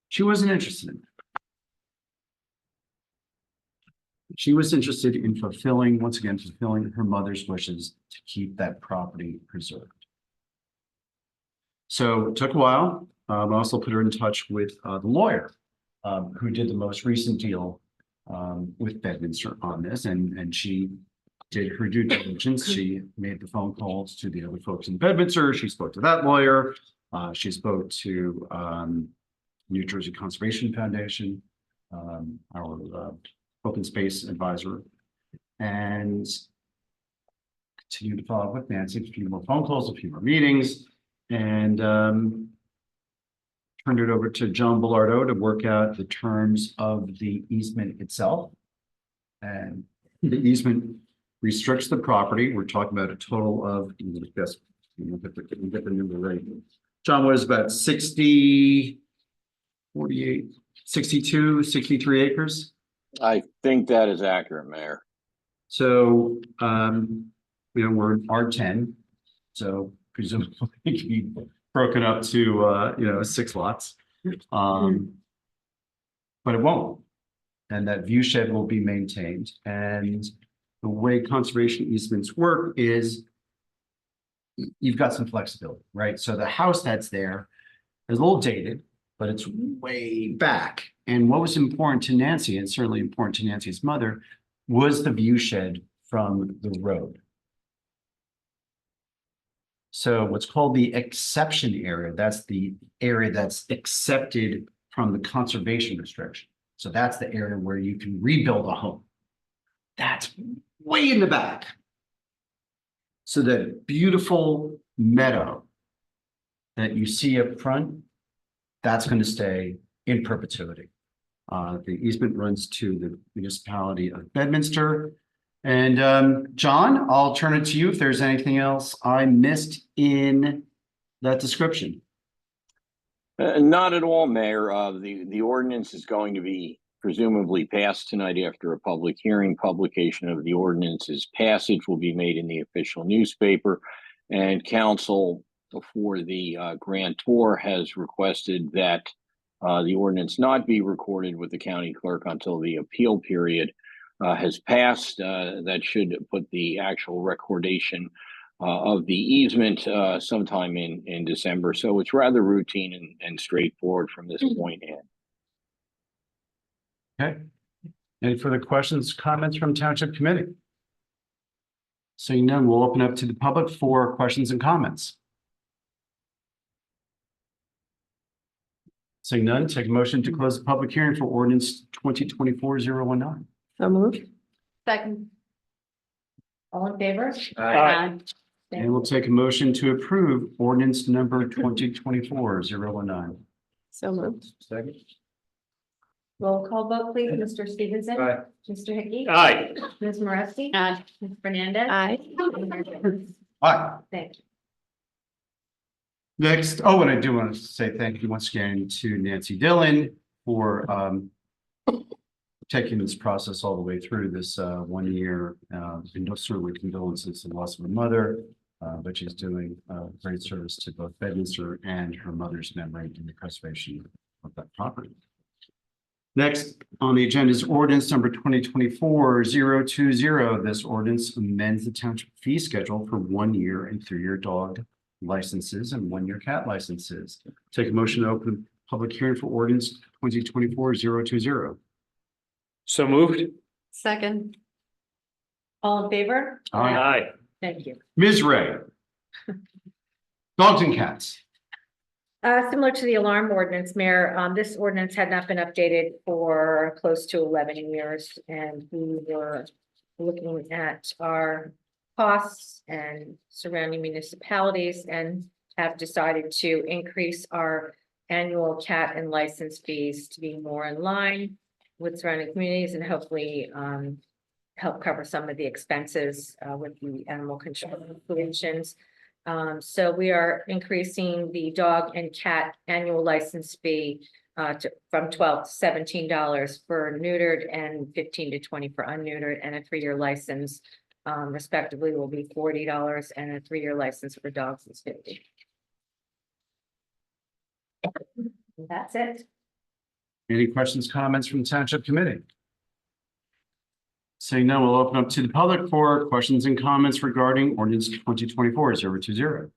She wasn't interested in that. She was interested in fulfilling her mother's wishes to keep that property preserved. So it took a while. I also put her in touch with the lawyer who did the most recent deal with Bedminster on this, and she did her due diligence. She made the phone calls to the other folks in Bedminster. She spoke to that lawyer. She spoke to New Jersey Conservation Foundation, our open space advisor, and continued to follow up with Nancy, a few more phone calls, a few more meetings, and turned it over to John Bellardo to work out the terms of the easement itself. And the easement restricts the property. We're talking about a total of, yes, get the number right. John was about 60, 48, 62, 63 acres. I think that is accurate, Mayor. So, we're in R10, so presumably it can be broken up to, 6 lots. But it won't. And that view shed will be maintained. And the way conservation easements work is you've got some flexibility, right? So the house that's there is a little dated, but it's way back. And what was important to Nancy, and certainly important to Nancy's mother, was the view shed from the road. So what's called the exception area, that's the area that's accepted from the conservation restriction. So that's the area where you can rebuild a home. That's way in the back. So that beautiful meadow that you see up front, that's going to stay in perpetuity. The easement runs to the municipality of Bedminster. And John, I'll turn it to you if there's anything else I missed in that description. Not at all, Mayor. The ordinance is going to be presumably passed tonight after a public hearing. Publication of the ordinance's passage will be made in the official newspaper. And council for the grantor has requested that the ordinance not be recorded with the county clerk until the appeal period has passed. That should put the actual recordation of the easement sometime in December. So it's rather routine and straightforward from this point in. Okay. Any further questions, comments from Township Committee? Seeing none, we'll open up to the public for questions and comments. Seeing none, take a motion to close the public hearing for ordinance 2024-019. So moved. Second. All in favor? Aye. And we'll take a motion to approve ordinance number 2024-019. So moved. Second. Roll call vote, please. Mr. Stevenson. Aye. Mr. Hickey. Aye. Ms. Moretti. Aye. Ms. Fernandez. Aye. And Mayor Jacobs. Aye. Thank you. Next, oh, and I do want to say thank you once again to Nancy Dillon for taking this process all the way through this 1 year. And certainly condolences to the loss of her mother, but she's doing great service to both Bedminster and her mother's memory in the preservation of that property. Next on the agenda is ordinance number 2024-020. This ordinance amends the township fee schedule for 1 year and 3-year dog licenses and 1 year cat licenses. Take a motion to open public hearing for ordinance 2024-020. So moved. Second. All in favor? Aye. Thank you. Ms. Ray. Dogs and cats. Similar to the alarm ordinance, Mayor, this ordinance had not been updated for close to 11 years, and we were looking at our costs and surrounding municipalities and have decided to increase our annual cat and license fees to be more in line with surrounding communities and hopefully help cover some of the expenses with the animal control solutions. So we are increasing the dog and cat annual license fee from $12 to $17 for neutered and $15 to $20 for unneutered, and a 3-year license respectively will be $40, and a 3-year license for dogs is $50. That's it. Any questions, comments from the Township Committee? Saying no, we'll open up to the public for questions and comments regarding ordinance 2024-020.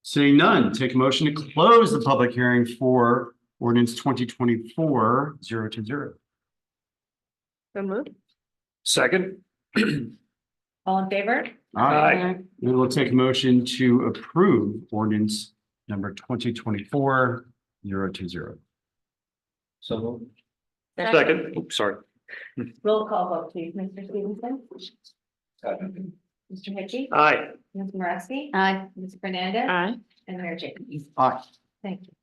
Seeing none, take a motion to close the public hearing for ordinance 2024-020. So moved. Second. All in favor? Aye. We will take a motion to approve ordinance number 2024-020. So moved. Second. Oops, sorry. Roll call vote, please. Mr. Stevenson? Second. Mr. Hickey? Aye. Ms. Moretti? Aye. Ms. Fernandez? Aye. And Mayor Jacobs. Aye. Thank you.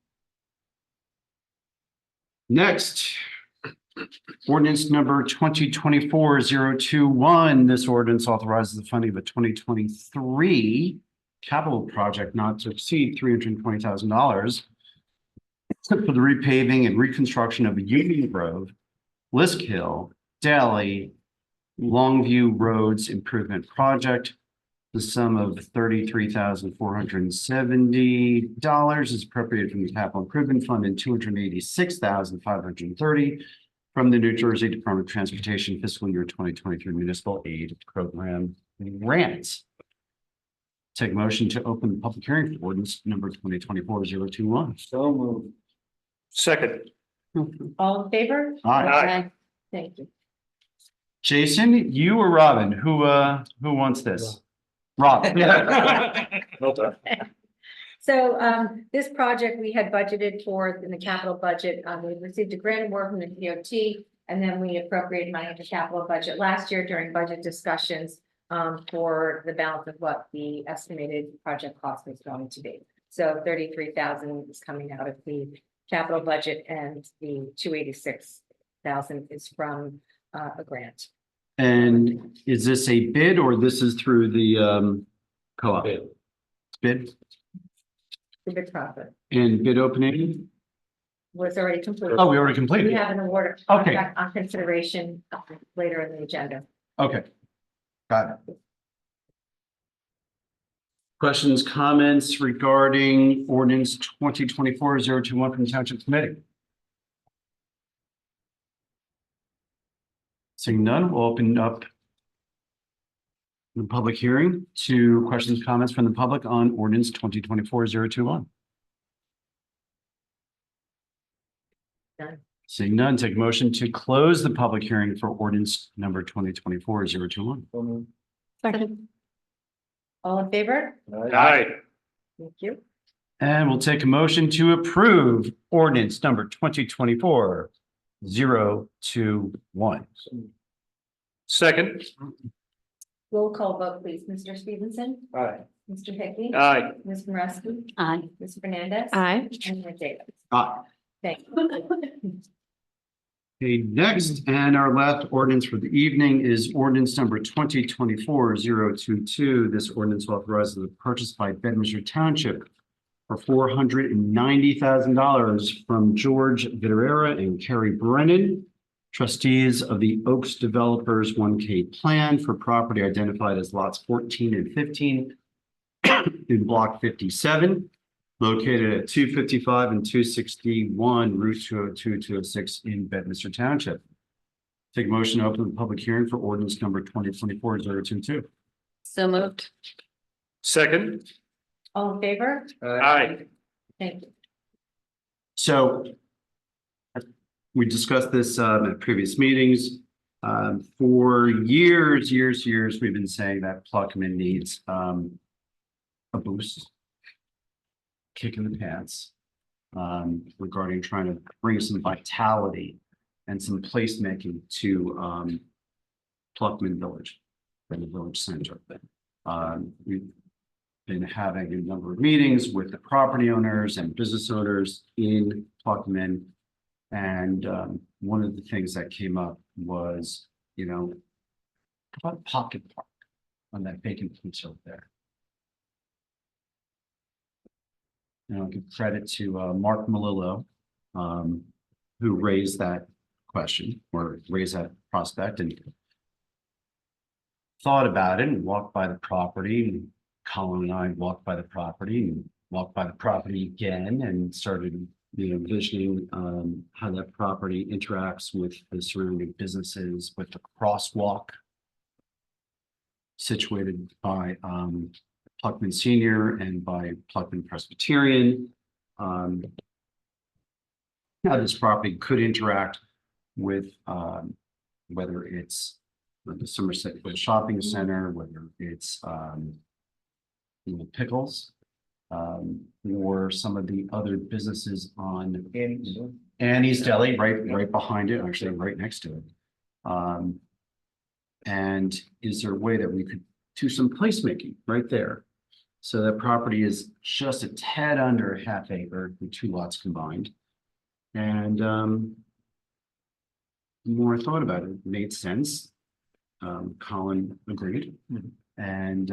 Next, ordinance number 2024-021. This ordinance authorizes the funding of a 2023 capital project not to exceed $320,000 for the repaving and reconstruction of Union Grove, Lisk Hill, Daly, Longview Roads Improvement Project. The sum of $33,470 is appropriated from the Capital Improvement Fund and $286,530 from the New Jersey Department of Transportation fiscal year 2023 Municipal Aid Program grants. Take motion to open the public hearing for ordinance number 2024-021. So moved. Second. All in favor? Aye. Thank you. Jason, you or Robin? Who wants this? Rob. So this project we had budgeted for in the capital budget. We received a grant award from the DOT. And then we appropriated money into capital budget last year during budget discussions for the balance of what the estimated project cost was going to be. So 33,000 is coming out of the capital budget and the 286,000 is from a grant. And is this a bid or this is through the co-op? Bid The bid profit and bid opening? was already completed. Oh, we already We completed. have an award Okay. contract on consideration later in the agenda. Okay. Got it. Questions, comments regarding ordinance 2024-021 from the Township Committee? Seeing none, we'll open up the public hearing to questions, comments from the public on ordinance 2024-021. None. Seeing none, take a motion to close the public hearing for ordinance number 2024-021. Second. All in favor? Aye. Thank you. And we'll take a motion to approve ordinance number 2024-021. Second. Roll call vote, please. Mr. Stevenson? Aye. Mr. Hickey? Aye. Ms. Marusky? Aye. Ms. Fernandez? Aye. And Ms. Davis? Aye. Thank you. Okay, next, and our last ordinance for the evening is ordinance number 2024-022. This ordinance authorizes the purchase by Bedminster Township for $490,000 from George Vitarera and Carrie Brennan, trustees of the Oaks Developers 1K Plan for property identified as lots 14 and 15 in block 57. Located at 255 and 261 Route 202-206 in Bedminster Township. Take a motion to open the public hearing for ordinance number 2024-022. So moved. Second. All in favor? Aye. Thank you. So we discussed this at previous meetings. For years, we've been saying that Pluckman needs a boost. Kick in the pants regarding trying to bring some vitality and some placemaking to Pluckman Village and the village center. We've been having a number of meetings with the property owners and business owners in Pluckman. And one of the things that came up was, how about Pocket Park on that vacant piece over there? Give credit to Mark Malillo, who raised that question or raised that prospect and thought about it and walked by the property. And Colin and I walked by the property and walked by the property again and started, envisioning how that property interacts with the surrounding businesses, with the crosswalk situated by Pluckman Senior and by Pluckman Presbyterian. How this property could interact with whether it's the Somerset Shopping Center, whether it's Pickles, or some of the other businesses on Annie's Deli, right behind it, actually right next to it. And is there a way that we could do some placemaking right there? So that property is just a tad under a half acre, the two lots combined. And the more I thought about it, it made sense. Colin agreed. And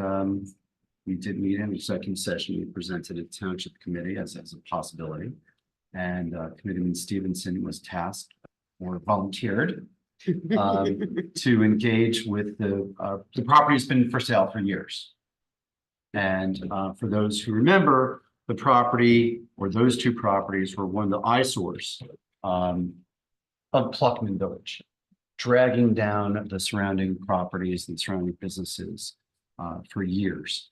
we did meet in executive session. We presented it to Township Committee as a possibility. And Committeeman Stevenson was tasked or volunteered to engage with the property's been for sale for years. And for those who remember, the property or those two properties were one of the eyesores of Pluckman Village, dragging down the surrounding properties and surrounding businesses for years.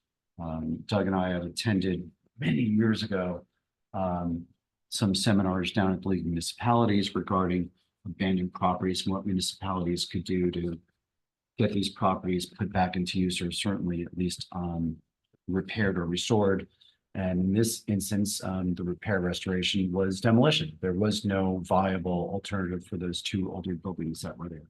Doug and I have attended many years ago some seminars down at the League of Municipalities regarding abandoned properties and what municipalities could do to get these properties put back into use, or certainly at least repaired or restored. And in this instance, the repair restoration was demolition. There was no viable alternative for those two older buildings that were there.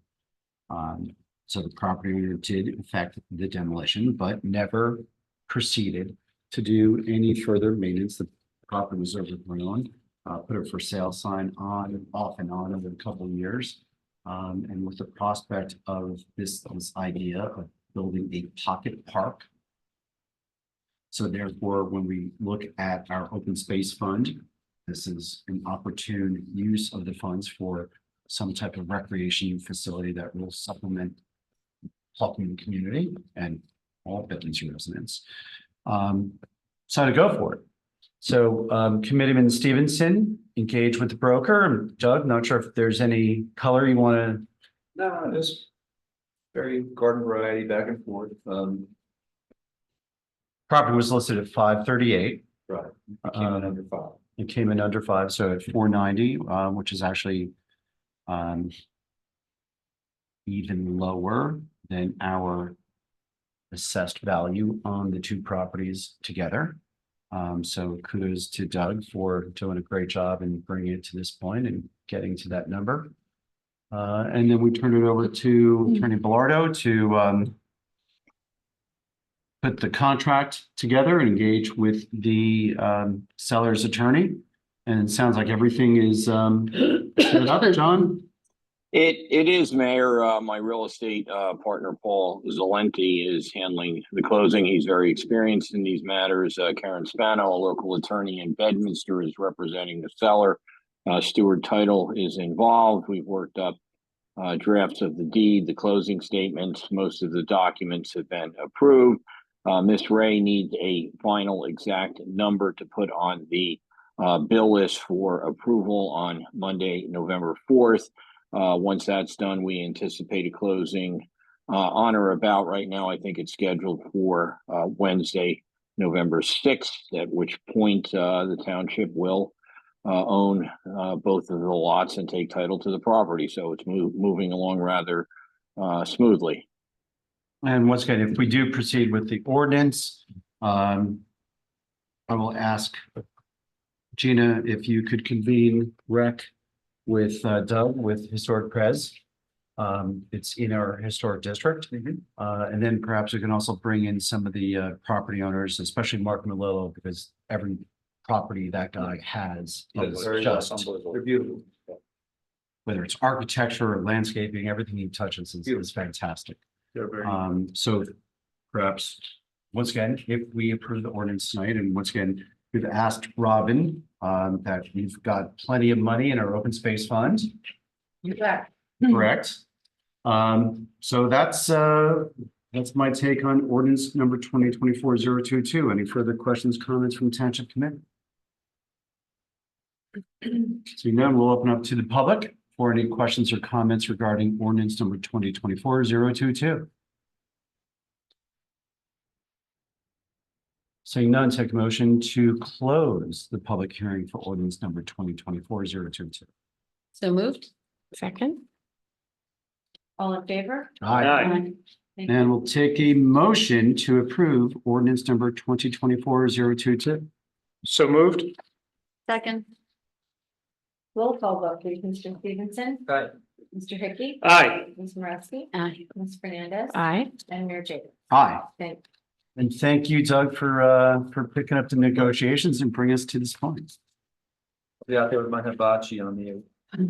So the property owner did effect the demolition, but never proceeded to do any further maintenance. The property was overgrown, put a for sale sign on, off and on over a couple of years. And with the prospect of this idea of building a pocket park. So therefore, when we look at our open space fund, this is an opportune use of the funds for some type of recreation facility that will supplement helping the community and all Bedminster residents. So to go for it. So Committeeman Stevenson, engage with the broker. Doug, not sure if there's any color you want to. No, it's very garden variety back and forth. Property was listed at 538. Right. Came in under 5. It came in under 5, so at 490, which is actually even lower than our assessed value on the two properties together. So kudos to Doug for doing a great job and bringing it to this point and getting to that number. And then we turn it over to Attorney Bellardo to put the contract together and engage with the seller's attorney. And it sounds like everything is set up, John. It is, Mayor. My real estate partner, Paul Zalenti, is handling the closing. He's very experienced in these matters. Karen Spano, a local attorney in Bedminster, is representing the seller. Stewart Title is involved. We've worked up drafts of the deed, the closing statements. Most of the documents have been approved. Ms. Ray needs a final exact number to put on the bill list for approval on Monday, November 4th. Once that's done, we anticipate a closing on or about, right now, I think it's scheduled for Wednesday, November 6th, at which point the township will own both of the lots and take title to the property. So it's moving along rather smoothly. And once again, if we do proceed with the ordinance, I will ask Gina if you could convene rec with Doug with Historic Pres. It's in our historic district. And then perhaps we can also bring in some of the property owners, especially Mark Melillo, because every property that guy has is just, They're beautiful. whether it's architecture or landscaping, everything he touches is fantastic. They're very. So perhaps, once again, if we approve the ordinance tonight, and once again, we've asked Robin that we've got plenty of money in our open space fund. You bet. Correct. So that's my take on ordinance number 2024-022. Any further questions, comments from Township Committee? Seeing none, we'll open up to the public for any questions or comments regarding ordinance number 2024-022. Seeing none, take a motion to close the public hearing for ordinance number 2024-022. So moved. Second. All in favor? Aye. Thank And you. we'll take a motion to approve ordinance number 2024-022. So moved. Second. Roll call vote, please. Mr. Stevenson? Aye. Mr. Hickey? Aye. Ms. Moreski? Aye. Ms. Fernandez? Aye. And Mayor Jacob? Aye. Thank And thank you, Doug, for picking up the negotiations and bringing us to this point. I'll be out there with my hibachi on the.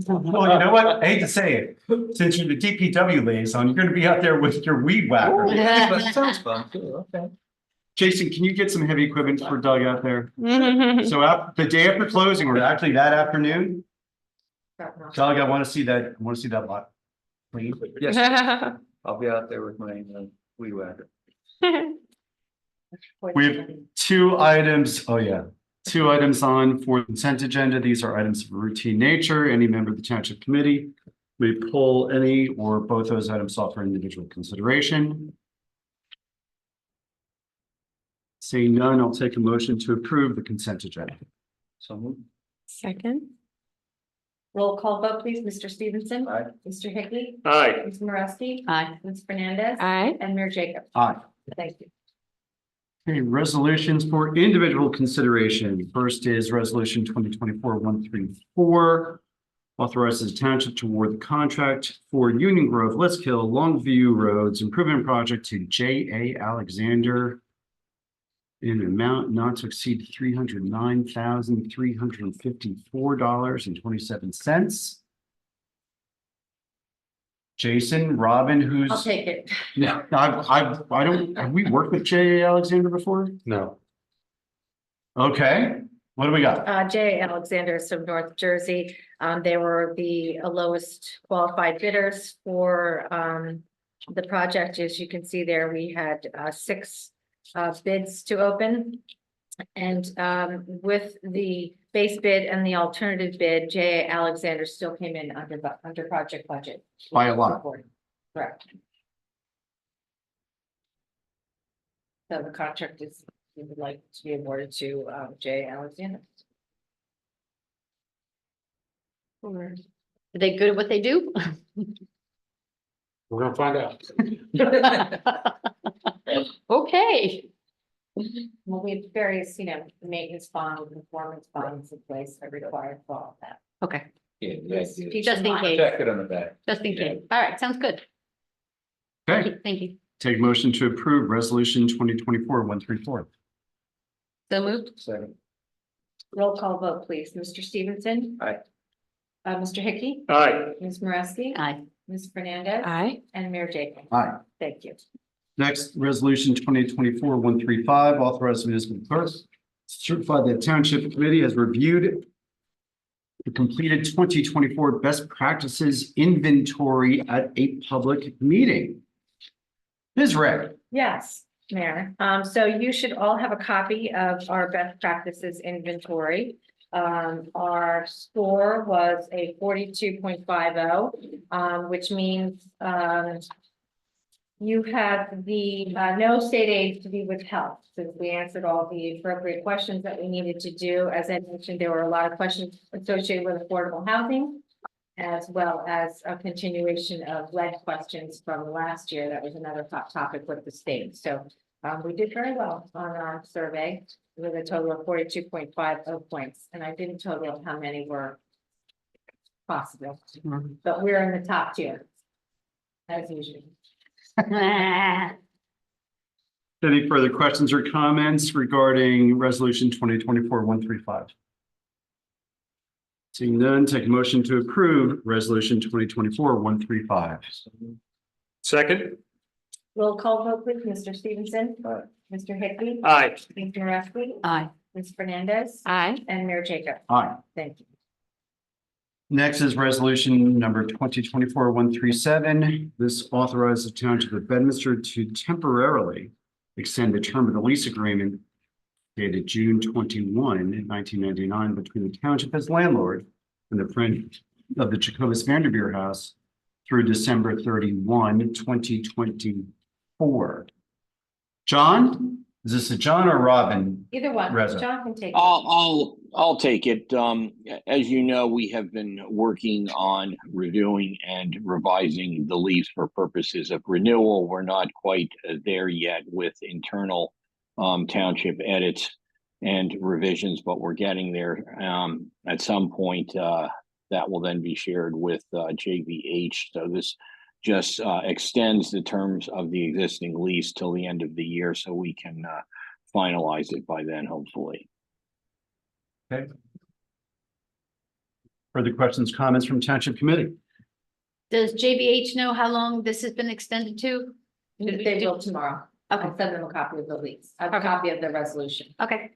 Well, you know what? I hate to say it. Since you're the DPW liaison, you're going to be out there with your weed whacker. That sounds fun too. Okay. Jason, can you get some heavy equipment for Doug out there? So the day after closing, or actually that afternoon, you. Doug, I want to see that. I want to see that lot clean. Yes, I'll be out there with my weed whacker. We have two items. Oh, yeah. Two items on for the consent agenda. These are items of routine nature. Any member of the Township Committee may pull any or both those items off for individual consideration. Seeing none, I'll take a motion to approve the consent agenda. So moved. Second. Roll call vote, please. Mr. Stevenson. Aye. Mr. Hickey. Aye. Ms. Moreski. Aye. Ms. Fernandez. Aye. And Mayor Jacob. Aye. Thank you. Okay, resolutions for individual consideration. First is resolution 2024-134. Authorizes the township to award the contract for Union Grove, Let's Kill, Longview Roads Improvement Project to J.A. Alexander in an amount not to exceed $309,354.27. Jason, Robin, who's? I'll take it. No, I don't, have we worked with J.A. Alexander before? No. Okay, what do we got? J. Alexander is from North Jersey. They were the lowest qualified bidders for the project. As you can see there, we had 6 bids to open. And with the base bid and the alternative bid, J. Alexander still came in under project budget. By a lot. Correct. So the contract is, we would like to be awarded to J. Alexander. Are they good at what they do? We're gonna find out. Okay. Well, we have various, maintenance bonds and performance bonds in place that are required for all of that. Okay, Yeah, just in case, check it on the back. just in case. All right, sounds good. Okay, Thank you. take motion to approve resolution 2024-134. So moved. Second. Roll call vote, please. Mr. Stevenson. Aye. Mr. Hickey. Aye. Ms. Moreski. Aye. Ms. Fernandez. Aye. And Mayor Jacob. Aye. Thank you. Next, resolution 2024-135, authorizing municipal clerk to certify that township committee has reviewed the completed 2024 best practices inventory at a public meeting. Ms. Ray. Yes, Mayor. So you should all have a copy of our best practices inventory. Our score was a 42.50, which means, you have the, no state aid to be withheld, since we answered all the appropriate questions that we needed to do. As I mentioned, there were a lot of questions associated with affordable housing, as well as a continuation of lead questions from last year. That was another hot topic with the state. So we did very well on our survey with a total of 42.50 points. And I didn't total how many were possible, but we're in the top tier, as usual. Any further questions or comments regarding resolution 2024-135? Seeing none, take a motion to approve resolution 2024-135. Second. Roll call vote, please. Mr. Stevenson. Mr. Hickey. Aye. Ms. Moreski. Aye. Ms. Fernandez. Aye. And Mayor Jacob. Aye. Thank you. Next is resolution number 2024-137. This authorizes the township of Bedminster to temporarily extend the term of the lease agreement dated June 21, 1999, between the township as landlord and the print of the Jacobus Vanderveer House through December 31, 2024. John, is this a John or Robin? Either one. Reza. John can take. it. I'll take it. As you know, we have been working on reviewing and revising the lease for purposes of renewal. We're not quite there yet with internal township edits and revisions, but we're getting there. At some point, that will then be shared with JVH. So this just extends the terms of the existing lease till the end of the year, so we can finalize it by then, hopefully. Okay. Further questions, comments from Township Committee? Does JVH know how long this has been extended to? They will tomorrow. Okay. I'll send them a copy of the lease, a Okay. copy of the resolution. Okay.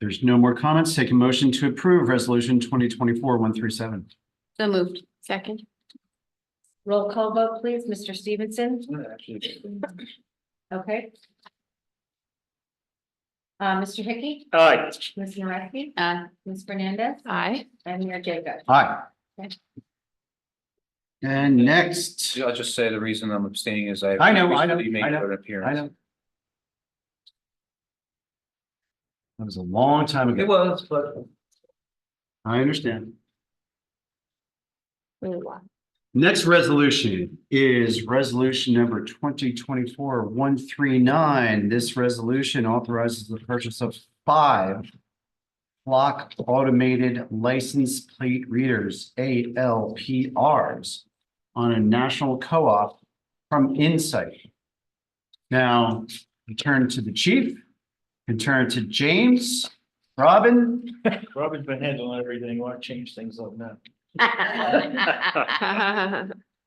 There's no more comments. Take a motion to approve resolution 2024-137. So moved. Second. Roll call vote, please. Mr. Stevenson. Okay. Mr. Hickey. Aye. Ms. Moreski. Aye. Ms. Fernandez. Aye. And Mayor Jacob. Aye. Okay. And next, I'll just say the reason I'm abstaining is I know, recently made I know, an appearance. I That was a long time It ago. was, but I understand. Really wild. Next resolution is resolution number 2024-139. This resolution authorizes the purchase of 5 flock automated license plate readers, ALPRs, on a national co-op from Insight. Now, we turn to the chief, and turn to James, Robin. Robin's been handling everything. Want to change things up now? I'm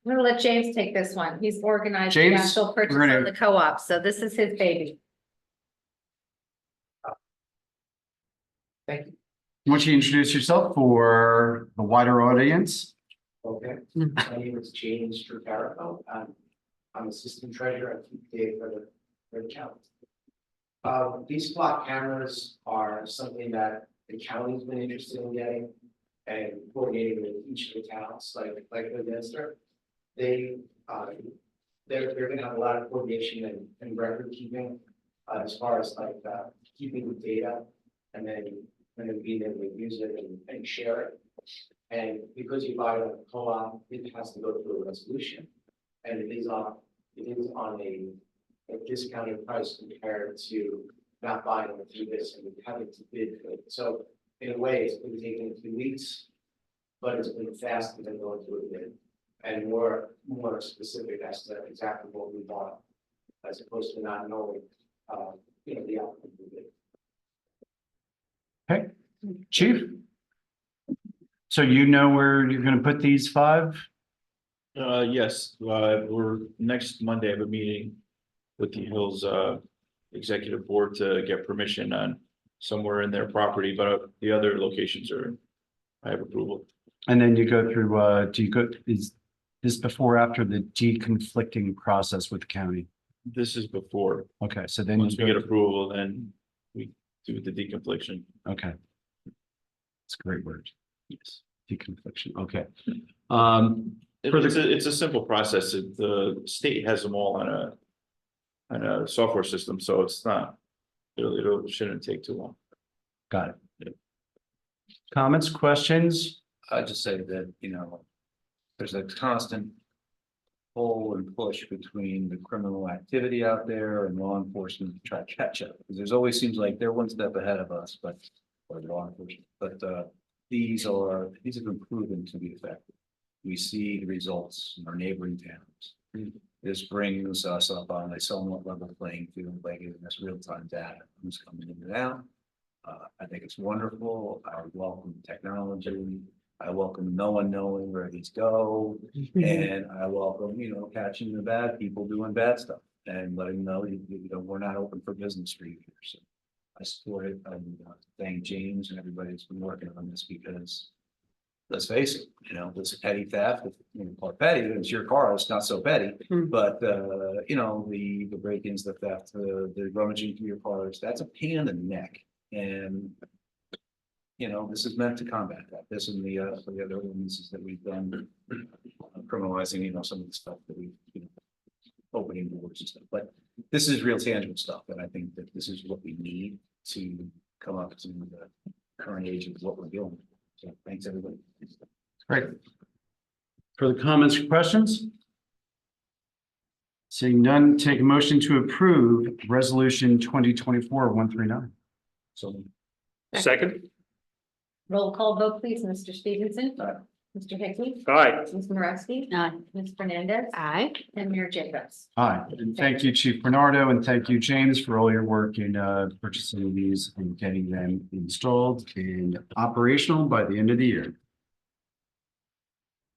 gonna let James take this one. He's organized the James, actual purchase we're gonna- of the co-op, so this is his baby. Thank you. Why don't you introduce yourself for the wider audience? Okay, my name is James Tricarico. I'm assistant treasurer at PPA for the county. These flock cameras are something that the county's been interested in getting and coordinating with each of the towns, like Bedminster. They're gonna have a lot of coordination and record keeping, as far as keeping the data and then being able to use it and share it. And because you buy a co-op, it has to go through a resolution. And it is on a discounted price compared to not buying it through this and having to bid for it. So in a way, it's been taking a few weeks, but it's been faster than going through a bid and more specific as to exactly what we bought, as opposed to not knowing, the outcome of the bid. Okay, chief? So you know where you're gonna put these 5? Yes, we're next Monday, I have a meeting with the Hills, executive board to get permission on somewhere in their property, but the other locations I have approval. And then you go through, is this before or after the deconflicting process with the county? This is before, Okay, so then. once we get approval, then we do the deconfliction. Okay. It's a great word. Yes. Deconfliction, okay. It's a simple process. The state has them all on a software system, so it's not, it shouldn't take too long. Got it. Comments, questions? I just say that, there's a constant pull and push between the criminal activity out there and law enforcement to try to catch up. Because there's always seems like they're one step ahead of us, or law enforcement, but these have been proven to be effective. We see the results in our neighboring towns. This brings us up on a somewhat level playing field by giving us real-time data, who's coming in and out. I think it's wonderful. I welcome technology. I welcome no one knowing where these go. And I welcome, catching the bad people doing bad stuff and letting them know, we're not open for business for you here. So I support it. And thank James and everybody that's been working on this because let's face it, this petty theft, call petty, it's your car, it's not so petty. But the break-ins, the theft, the rummaging through your cars, that's a pain in the neck. And this is meant to combat that. This and the other ordinances that we've done, criminalizing, some of the stuff that we've, opening doors and stuff. But this is real tangible stuff, and I think that this is what we need to come up to the current age of what we're doing. So thanks, everybody. Great. Further comments or questions? Seeing none, take a motion to approve resolution 2024-139. So Second? Roll call vote, please. Mr. Stevenson. Aye. Mr. Hickey. Aye. Ms. Moreski. Aye. Ms. Fernandez. Aye. And Mayor Jacobs. Aye, and thank you, Chief Bernardo, and thank you, James, for all your work in purchasing these and getting them installed and operational by the end of the year.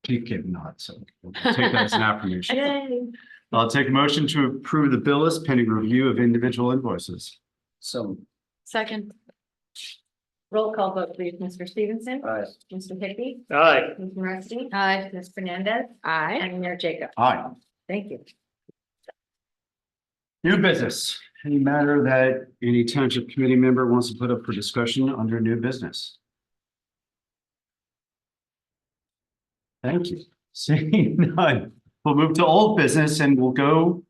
Keep giving not, so we'll take that as an affirmation. Yay. I'll take a motion to approve the bill list pending review of individual invoices. So, Second. Roll call vote, please. Mr. Stevenson. aye. Mr. Hickey. Aye. Ms. Moreski. Aye. Ms. Fernandez. Aye. And Mayor Jacobs. Aye. Thank you. New business, any matter that any township committee member wants to put up for discussion under new business? Thank you. Seeing none, we'll move to old business and we'll go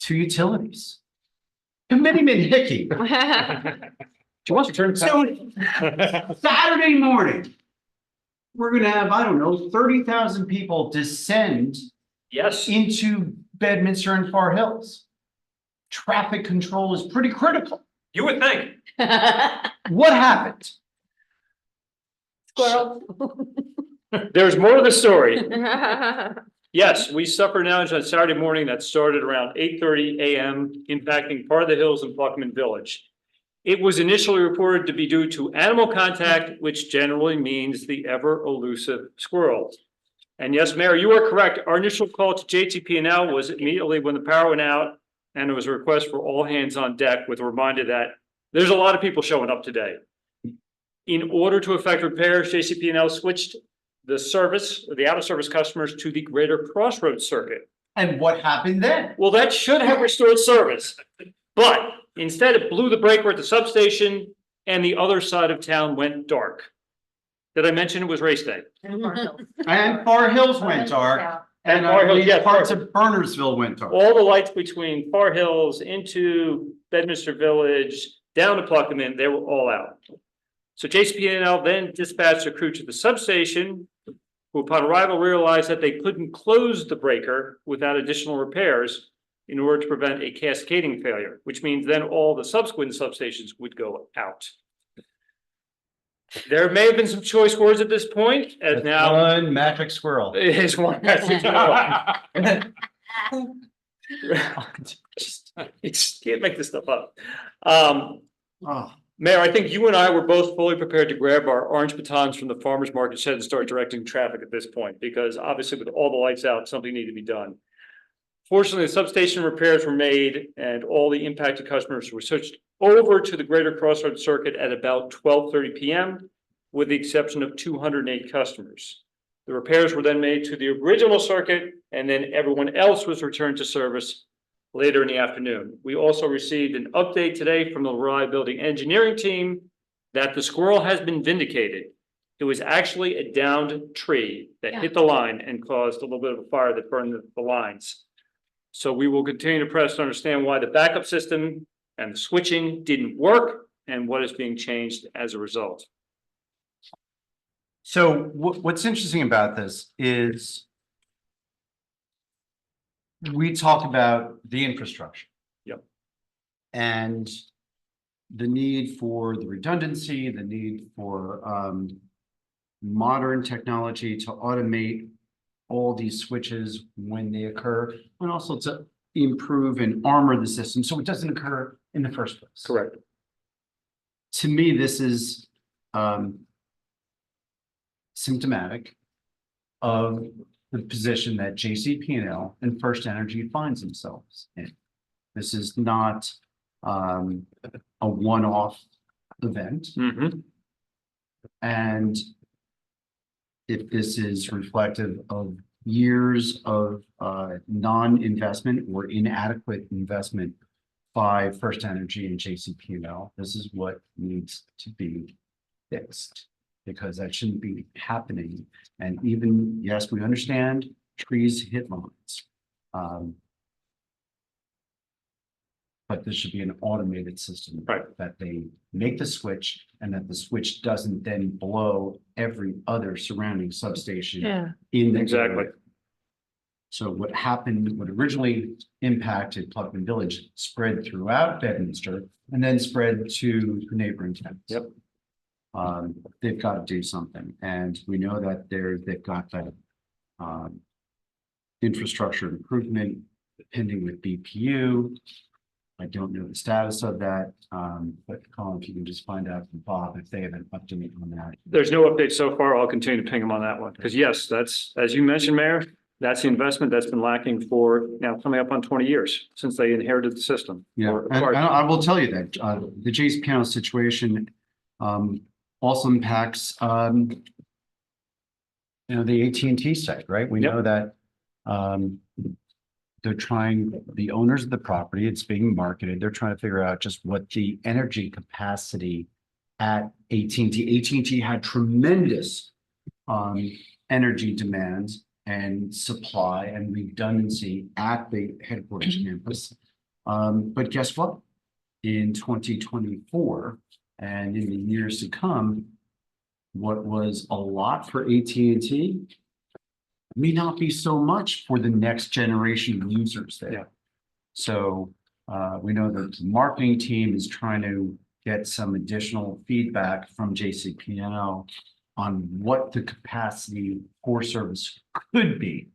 to utilities. Committeeman Hickey, you want to turn? So Saturday morning, we're gonna have, I don't know, 30,000 people descend Yes. into Bedminster and Far Hills. Traffic control is pretty critical. You would think. What happened? Squirrel. There's more to the story. Yes, we suffered an outage on Saturday morning that started around 8:30 a.m. impacting part of the hills in Pluckman Village. It was initially reported to be due to animal contact, which generally means the ever elusive squirrel. And yes, Mayor, you are correct. Our initial call to JTP&L was immediately when the power went out, and it was a request for all hands on deck with a reminder that there's a lot of people showing up today. In order to effect repairs, JCP&L switched the service, or the out of service customers to the Greater Crossroads circuit. And what happened then? Well, that should have restored service, but instead it blew the breaker at the substation and the other side of town went dark. Did I mention it was race day? And Far Hills went dark, and Far I Hills, believe yes, parts Far- of Burnersville went dark. All the lights between Far Hills into Bedminster Village, down to Pluckman, they were all out. So JCP&L then dispatched a crew to the substation, who upon arrival realized that they couldn't close the breaker without additional repairs in order to prevent a cascading failure, which means then all the subsequent substations would go out. There may have been some choice words at this point, as now One magic squirrel. is one message. Just can't make this stuff up. Oh, Mayor, I think you and I were both fully prepared to grab our orange batons from the farmer's market shed and start directing traffic at this point, because obviously with all the lights out, something needed to be done. Fortunately, the substation repairs were made and all the impacted customers were switched over to the Greater Crossroads circuit at about 12:30 p.m., with the exception of 208 customers. The repairs were then made to the original circuit, and then everyone else was returned to service later in the afternoon. We also received an update today from the reliability engineering team that the squirrel has been vindicated. It was actually a downed tree that hit the line and caused a little bit of a fire that burned the lines. So we will continue to press to understand why the backup system and the switching didn't work and what is being changed as a result. so what's interesting about this is we talk about the infrastructure. Yep. And the need for the redundancy, the need for modern technology to automate all these switches when they occur, and also to improve and armor the system so it doesn't occur in the first place. Correct. To me, this is symptomatic of the position that JCP&L and First Energy finds themselves in. This is not a one-off event. Mm-hmm. And if this is reflective of years of non-investment or inadequate investment by First Energy and JCP&L, this is what needs to be fixed, because that shouldn't be happening. And even, yes, we understand trees hit lines. But this should be an automated system. Right. That they make the switch and that the switch doesn't then blow every other surrounding substation. Yeah. In the Exactly. area. So what happened, what originally impacted Pluckman Village spread throughout Bedminster and then spread to the neighboring towns. Yep. They've got to do something, and we know that they've got that infrastructure improvement pending with BPU. I don't know the status of that, but Colin, if you can just find out from Bob if they have an update on that. There's no update so far. I'll continue to ping them on that one, because yes, that's, as you mentioned, Mayor, that's the investment that's been lacking for now coming up on 20 years since they inherited the system. Yeah, or and acquired. I will tell you that the JCP&L situation also impacts the AT&T site, right? We Yep. know that they're trying, the owners of the property, it's being marketed, they're trying to figure out just what the energy capacity at AT&T. AT&T had tremendous energy demands and supply and redundancy at the headquarters campus. But guess what? In 2024, And in the years to come, what was a lot for AT&T may not be so much for the next generation of users there. Yeah. So we know that the marketing team is trying to get some additional feedback from JCP&L on what the capacity for service could be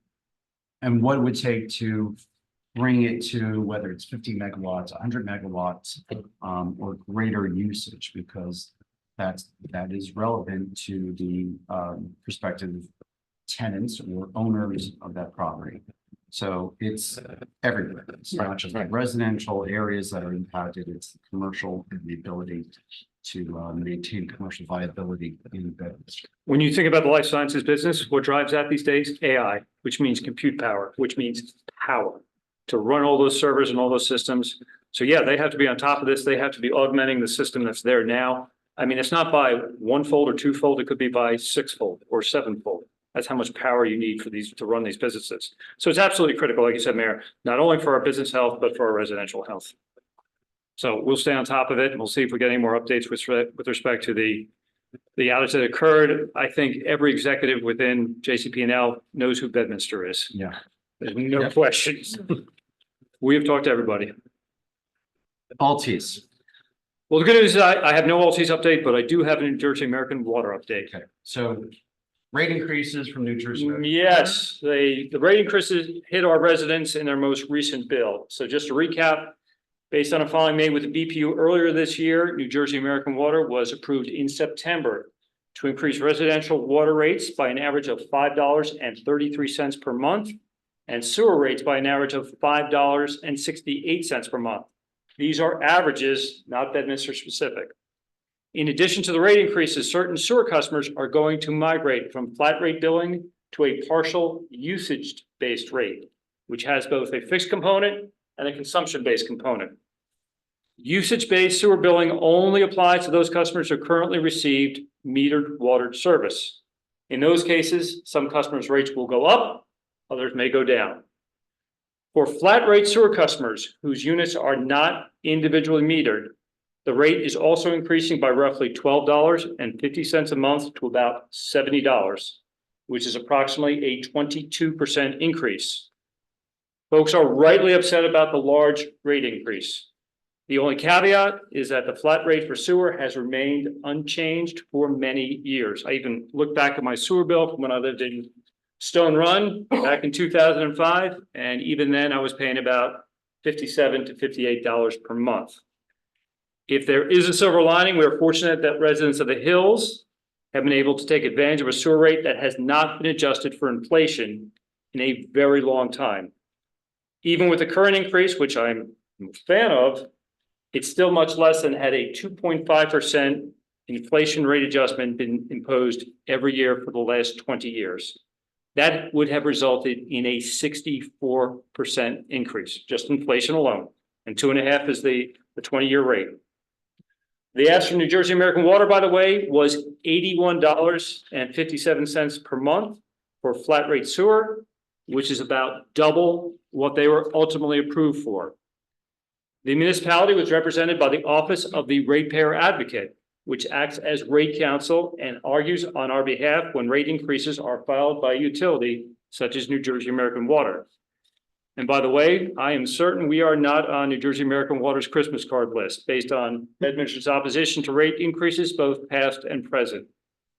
and what it would take to bring it to whether it's 50 megawatts, 100 megawatts, or greater usage, because that is relevant to the prospective tenants or owners of that property. So it's everywhere. It's not just the residential areas that are impacted, it's the commercial and the ability to maintain commercial viability in Bedminster. When you think about the life sciences business, what drives that these days? AI, which means compute power, which means power to run all those servers and all those systems. So yeah, they have to be on top of this. They have to be augmenting the system that's there now. I mean, it's not by one-fold or two-fold, it could be by six-fold or seven-fold. That's how much power you need for these to run these businesses. So it's absolutely critical, like you said, Mayor, not only for our business health, but for our residential health. So we'll stay on top of it and we'll see if we get any more updates with respect to the outage that occurred. I think every executive within JCP&L knows who Bedminster is. Yeah. There's no questions. We have talked to everybody. Altice. Well, the good news is I have no Altice update, but I do have a New Jersey American Water update. Okay, so rate increases from New Jersey. Yes, the rate increases hit our residents in their most recent bill. So just to recap, based on a filing made with the BPU earlier this year, New Jersey American Water was approved in September to increase residential water rates by an average of $5.33 per month and sewer rates by an average of $5.68 per month. These are averages, not Bedminster specific. In addition to the rate increases, certain sewer customers are going to migrate from flat rate billing to a partial usage-based rate, which has both a fixed component and a consumption-based component. Usage-based sewer billing only applies to those customers who currently received metered water service. In those cases, some customers' rates will go up, others may go down. For flat rate sewer customers whose units are not individually metered, the rate is also increasing by roughly $12.50 a month to about $70, which is approximately a 22% increase. Folks are rightly upset about the large rate increase. The only caveat is that the flat rate for sewer has remained unchanged for many years. I even looked back at my sewer bill from when I lived in Stone Run back in 2005, and even then I was paying about $57 to $58 per month. If there is a silver lining, we are fortunate that residents of the Hills have been able to take advantage of a sewer rate that has not been adjusted for inflation in a very long time. Even with the current increase, which I'm a fan of, it's still much less than had a 2.5% inflation rate adjustment been imposed every year for the last 20 years. That would have resulted in a 64% increase, just inflation alone, and 2.5% is the 20-year rate. The ask from New Jersey American Water, by the way, was $81.57 per month for flat rate sewer, which is about double what they were ultimately approved for. The municipality was represented by the Office of the Ratepayer Advocate, which acts as rate counsel and argues on our behalf when rate increases are filed by a utility such as New Jersey American Water. And by the way, I am certain we are not on New Jersey American Water's Christmas card list based on Bedminster's opposition to rate increases, both past and present.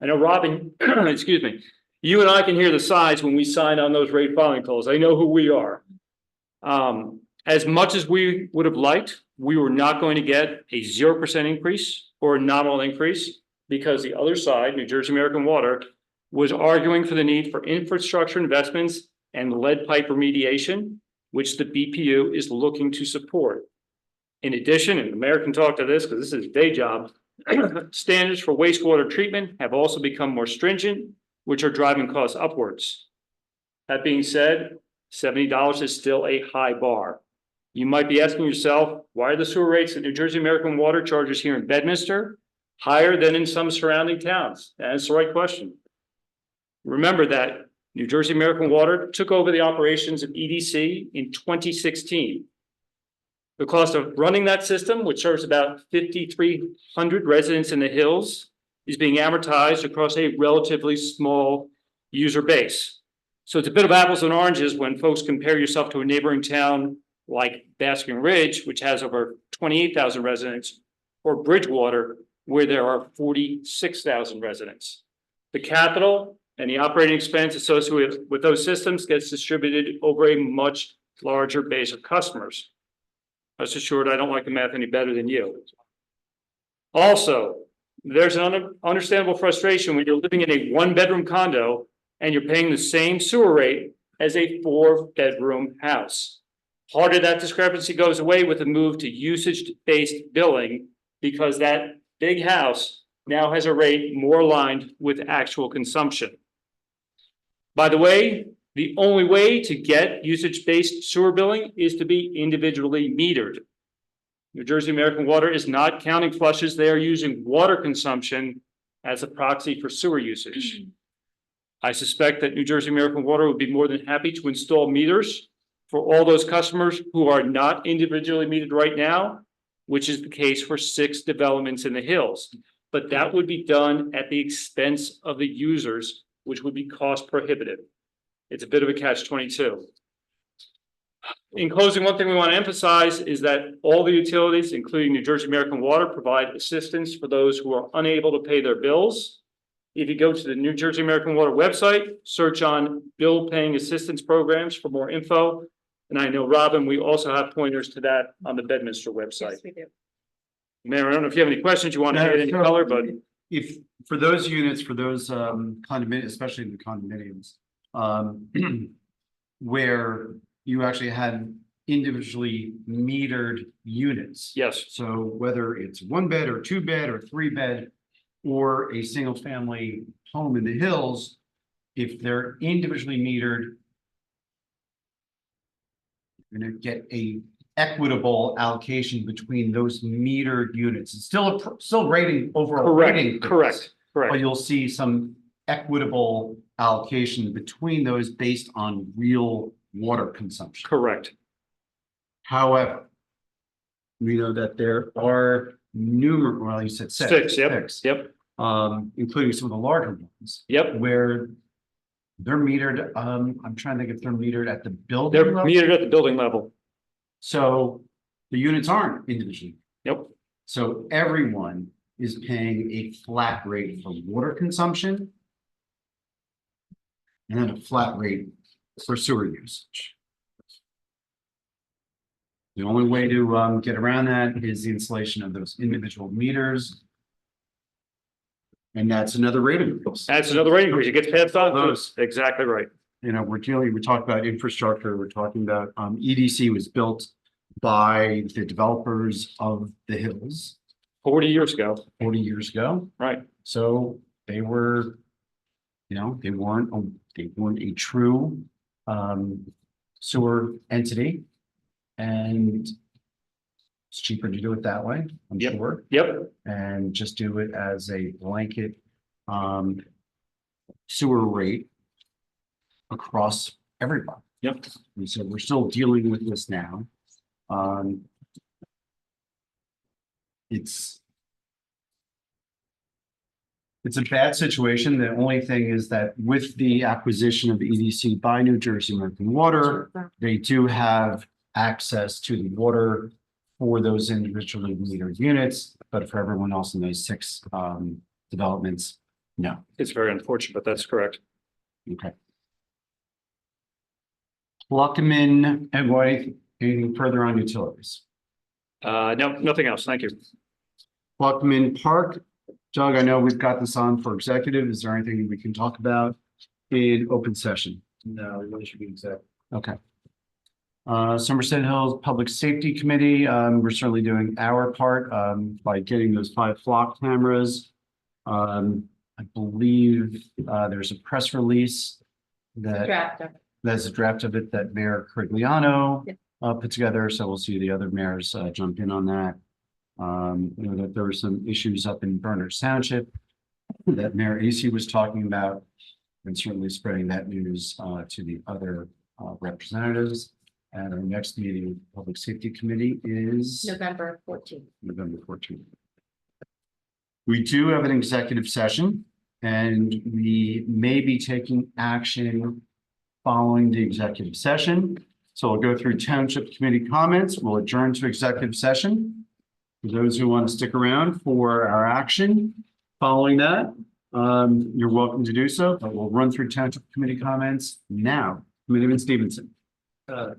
I know, Robin, excuse me, you and I can hear the sighs when we sign on those rate filing polls. I know who we are. As much as we would have liked, we were not going to get a 0% increase or a nominal increase because the other side, New Jersey American Water, was arguing for the need for infrastructure investments and lead pipe remediation, which the BPU is looking to support. In addition, and the mayor can talk to this because this is his day job, standards for wastewater treatment have also become more stringent, which are driving costs upwards. That being said, $70 is still a high bar. You might be asking yourself, why are the sewer rates that New Jersey American Water charges here in Bedminster higher than in some surrounding towns? That's the right question. Remember that New Jersey American Water took over the operations of EDC in 2016. The cost of running that system, which serves about 5,300 residents in the hills, is being amortized across a relatively small user base. So it's a bit of apples and oranges when folks compare yourself to a neighboring town like Basking Ridge, which has over 28,000 residents, or Bridgewater, where there are 46,000 residents. The capital and the operating expense associated with those systems gets distributed over a much larger base of customers. Rest assured, I don't like the math any better than you. Also, there's an understandable frustration when you're living in a one-bedroom condo and you're paying the same sewer rate as a 4-bedroom house. Part of that discrepancy goes away with the move to usage-based billing because that big house now has a rate more aligned with actual consumption. By the way, the only way to get usage-based sewer billing is to be individually metered. New Jersey American Water is not counting flushes. They are using water consumption as a proxy for sewer usage. I suspect that New Jersey American Water would be more than happy to install meters for all those customers who are not individually metered right now, which is the case for 6 developments in the hills. But that would be done at the expense of the users, which would be cost prohibitive. It's a bit of a catch-22. In closing, one thing we want to emphasize is that all the utilities, including New Jersey American Water, provide assistance for those who are unable to pay their bills. If you go to the New Jersey American Water website, search on bill paying assistance programs for more info. And I know, Robin, we also have pointers to that on the Bedminster website. Yes, we do. Mayor, I don't know if you have any questions you want to add any color, but If, for those units, for those condominiums, especially the condominiums, where you actually had individually metered units. yes, So whether it's 1 bed or 2 bed or 3 bed, or a single family home in the hills, if they're individually metered, you're gonna get a equitable allocation between those metered units. It's still rating overall rating. correct. But you'll see some equitable allocation between those based on real water consumption. Correct. However, we know that there are numerous, well, you said 6. 6, yep, 6, yep, including some of the larger ones, yep. where they're metered, I'm trying to think if they're metered at the building They're level. metered at the building level. So the units aren't individually. Yep, So everyone is paying a flat rate for water consumption. And then a flat rate for sewer usage. The only way to get around that is the installation of those individual meters. And that's another rate increase. that's another rate increase. It gets passed on. Those. Exactly right. You know, we talked about infrastructure, we're talking about, EDC was built by the developers of the hills 40 years ago, 40 years ago. right? So they were, you know, they weren't a true, sewer entity. And it's cheaper to do it that way, I'm Yep. sure, Yep, and just do it as a blanket, sewer rate across everybody. yep. And so we're still dealing with this now. It's a bad situation. The only thing is that with the acquisition of the EDC by New Jersey American Water, they do have access to the water for those individually metered units, but for everyone else in those 6 developments, no. It's very unfortunate, but that's correct. Okay. Pluckman and White, anything further on utilities? No, nothing else. Thank you. Pluckman Park, Doug, I know we've got this on for executive. Is there anything we can talk about in open session? No, it really should be exact. Okay. Somerset Hills Public Safety Committee, we're certainly doing our part by getting those 5 flock cameras. I believe there's a press release that Draft of it. there's a draft of it that Mayor Crigliano Yep. put together, so we'll see the other mayors jump in on that. You know that there were some issues up in Berners Township that Mayor AC was talking about, and certainly spreading that news to the other representatives. And our next meeting with the Public Safety Committee is November 14th. November 14th. We do have an executive session and we may be taking action following the executive session. So we'll go through Township Committee comments. We'll adjourn to executive session. For those who want to stick around for our action following that, you're welcome to do so, but we'll run through Township Committee comments now. Committeeman Stevenson.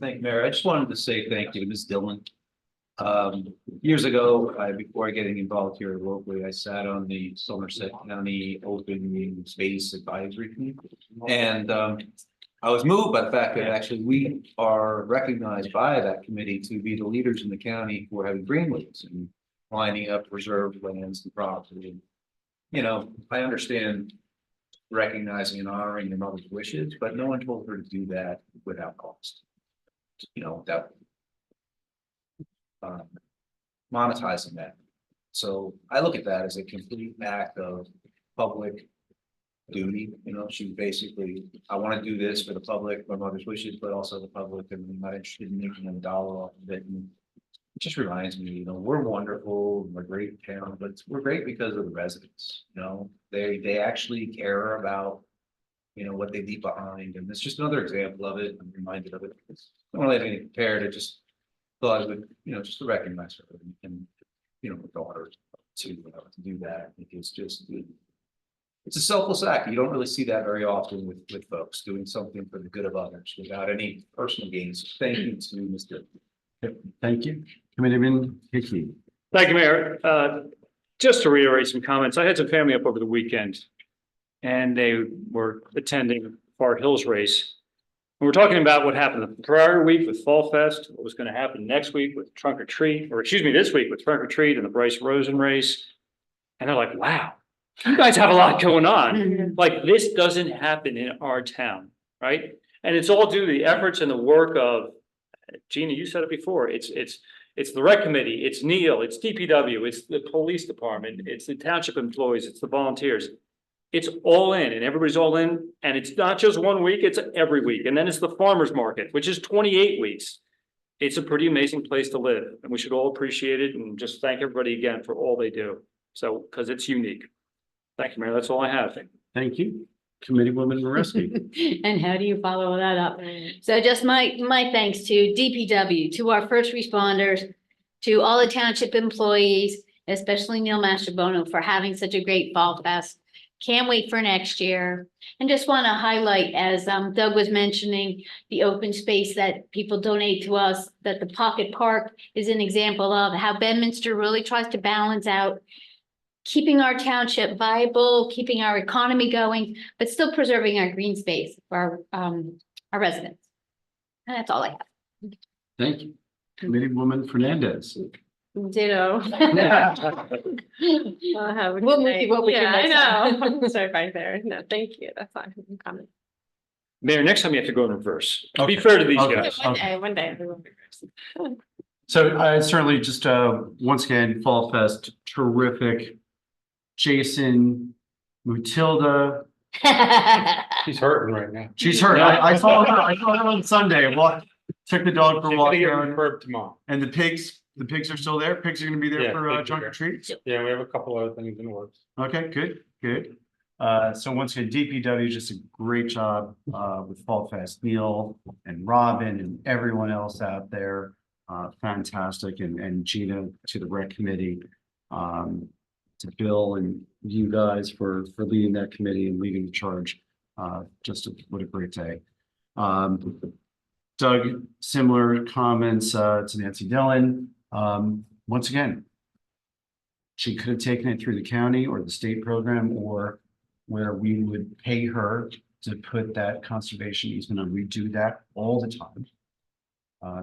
Thank you, Mayor. I just wanted to say thank you to Ms. Dillon. Years ago, before getting involved here locally, I sat on the Somerset County Open Meeting Space Advisory Committee. And I was moved by the fact that actually we are recognized by that committee to be the leaders in the county for having greenways and lining up reserved lands and property. And, you know, I understand recognizing and honoring your mother's wishes, but no one told her to do that without cost. You know, that monetizing that. So I look at that as a complete act of public duty. You know, she basically, I want to do this for the public, my mother's wishes, but also the public, and I'm not interested in making $1 off of it. And it just reminds me, you know, we're wonderful, we're a great town, but we're great because of the residents. You know, they actually care about, you know, what they leave behind, and it's just another example of it. I'm reminded of it. I don't really have anything prepared. I just thought it would, you know, just to recognize her and, you know, my daughter to do that. It's just, it's a selfless act. You don't really see that very often with folks doing something for the good of others without any personal gains. Thank you to Mr. Thank you. Committeeman Hickey. Thank you, Mayor. Just to reiterate some comments, I had some family up over the weekend and they were attending Far Hills race. And we're talking about what happened the prior week with Fall Fest, what was going to happen next week with Trunk or Treat, or excuse me, this week with Trunk or Treat and the Bryce Rosen race. And they're like, wow, you guys have a lot going on. Like, this doesn't happen in our town, right? And it's all due to the efforts and the work of, Gina, you said it before, it's the rec committee, it's Neil, it's DPW, it's the police department, it's the township employees, it's the volunteers. It's all in and everybody's all in, and it's not just 1 week, it's every week. And then it's the farmer's market, which is 28 weeks. It's a pretty amazing place to live and we should all appreciate it and just thank everybody again for all they do. So, because it's unique. Thank you, Mayor. That's all I have. Thank you. Committeewoman Mareski. And how do you follow that up? So just my thanks to DPW, to our first responders, to all the township employees, especially Neil Mastrobono for having such a great Fall Fest. Can't wait for next year. And just want to highlight, as Doug was mentioning, the open space that people donate to us, that the Pocket Park is an example of how Bedminster really tries to balance out keeping our township viable, keeping our economy going, but still preserving our green space for our residents. And that's all I have. Thank you. Committeewoman Fernandez. Ditto. I'll have a We'll good move night. you what we can Yeah, I next time. know. Sorry back there. No, thank you. That's fine. Comment. Mayor, next time you have to go in reverse. To be Okay. fair to these Okay. guys. One day. Everyone be first. So I certainly just, once again, Fall Fest, terrific. Jason, Mutilda, She's hurting right now. she's hurt. I saw her on Sunday. Took the dog for a walk around, Herb tomorrow. and the pigs are still there. Pigs are gonna be there Yeah, for pigs are trunk or there. treat. Yeah, we have a couple other things in the works. Okay, good. So once again, DPW just a great job with Fall Fest. Neil and Robin and everyone else out there. Fantastic. And Gina to the rec committee. To Bill and you guys for leading that committee and leading the charge. What a great day. Doug, similar comments to Nancy Dillon. Once again, she could have taken it through the county or the state program, or where we would pay her to put that conservation easement on. We do that all the time.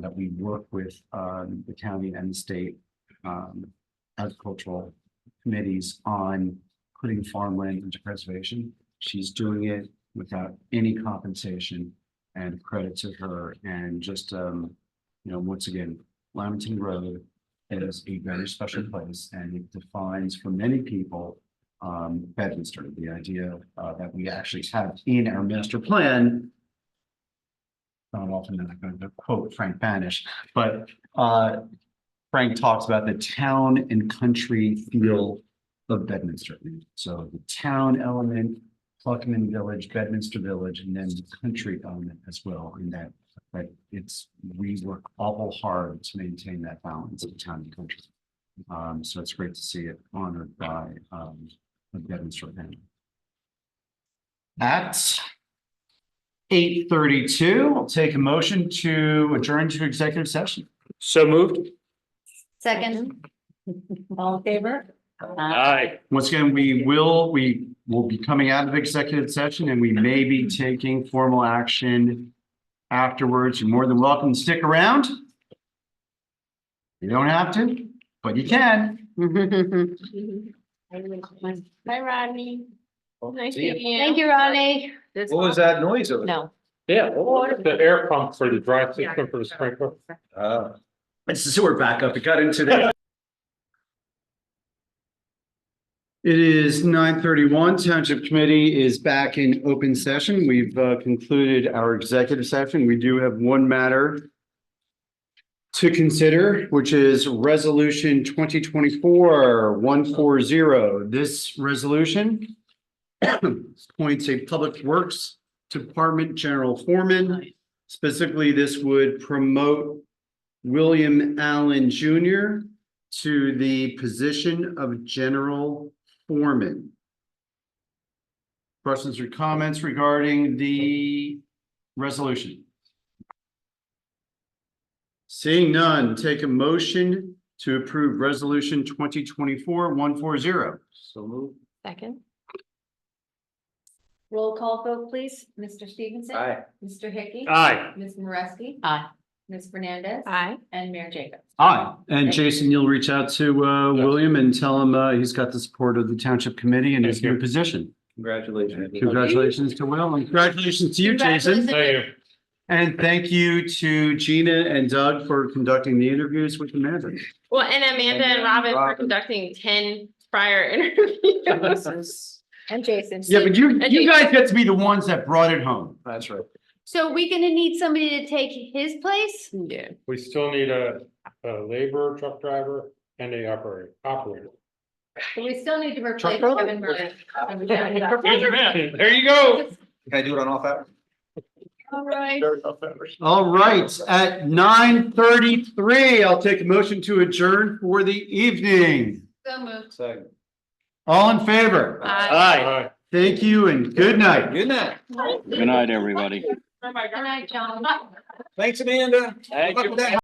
That we work with the county and the state agricultural committees on putting farmland into preservation. She's doing it without any compensation, and credit to her. And just, once again, Lamington Road is a very special place, and it defines for many people Bedminster, the idea that we actually have in our master plan often I'm going to quote Frank Banish, but Frank talks about the town and country feel of Bedminster. So the town element, Pluckerman Village, Bedminster Village, and then the country element as well. And that we work awful hard to maintain that balance of town and country. So it's great to see it honored by the Bedminster family. At 8:32, I'll take a motion to adjourn to executive session. So moved. Second. All in favor? Aye. Once again, we will be coming out of executive session and we may be taking formal action afterwards. You're more than welcome to stick around. You don't have to, but you can. Hi, Rodney. Nice See ya. meeting you. Thank you, Ronnie. This What was that noise over there? No. Yeah, the air pump for the dry system for the sprinkler. It's the sewer backup. It got into the. It is 9:31. Township Committee is back in open session. We've concluded our executive session. We do have one matter to consider, which is Resolution 2024-140. This resolution appoints a Public Works Department General Foreman. Specifically, this would promote William Allen Jr. to the position of General Foreman. Questions or comments regarding the resolution? Seeing none, take a motion to approve Resolution 2024-140. So moved. Second. Roll call vote, please. Mr. Stevenson. Aye. Mr. Hickey. Aye. Ms. Moreski. Aye. Ms. Fernandez. Aye. And Mayor Jacobs. Aye. And Jason, you'll reach out to William and tell him he's got the support of the Township Committee in his Thank you. new position. Congratulations. Congratulations to Will and congratulations to you, Jason. Thank you. And thank you to Gina and Doug for conducting the interviews with Amanda. Well, and Amanda and Robin for conducting 10 prior interviews. And Jason. Yeah, but you guys get to be the ones that brought it home. That's right. So are we gonna need somebody to take his place? Yeah. We still need a laborer, truck driver, and a operator. So we still need to replace Truck driver? Kevin Murray. There you go. Can I do it on off hours? All right. All right, at 9:33, I'll take a motion to adjourn for the evening. So moved. Second. All in favor? Aye. Thank you and good night. Good night. Good night, everybody. Good night, John. Thanks, Amanda. Thank Good luck you. with that.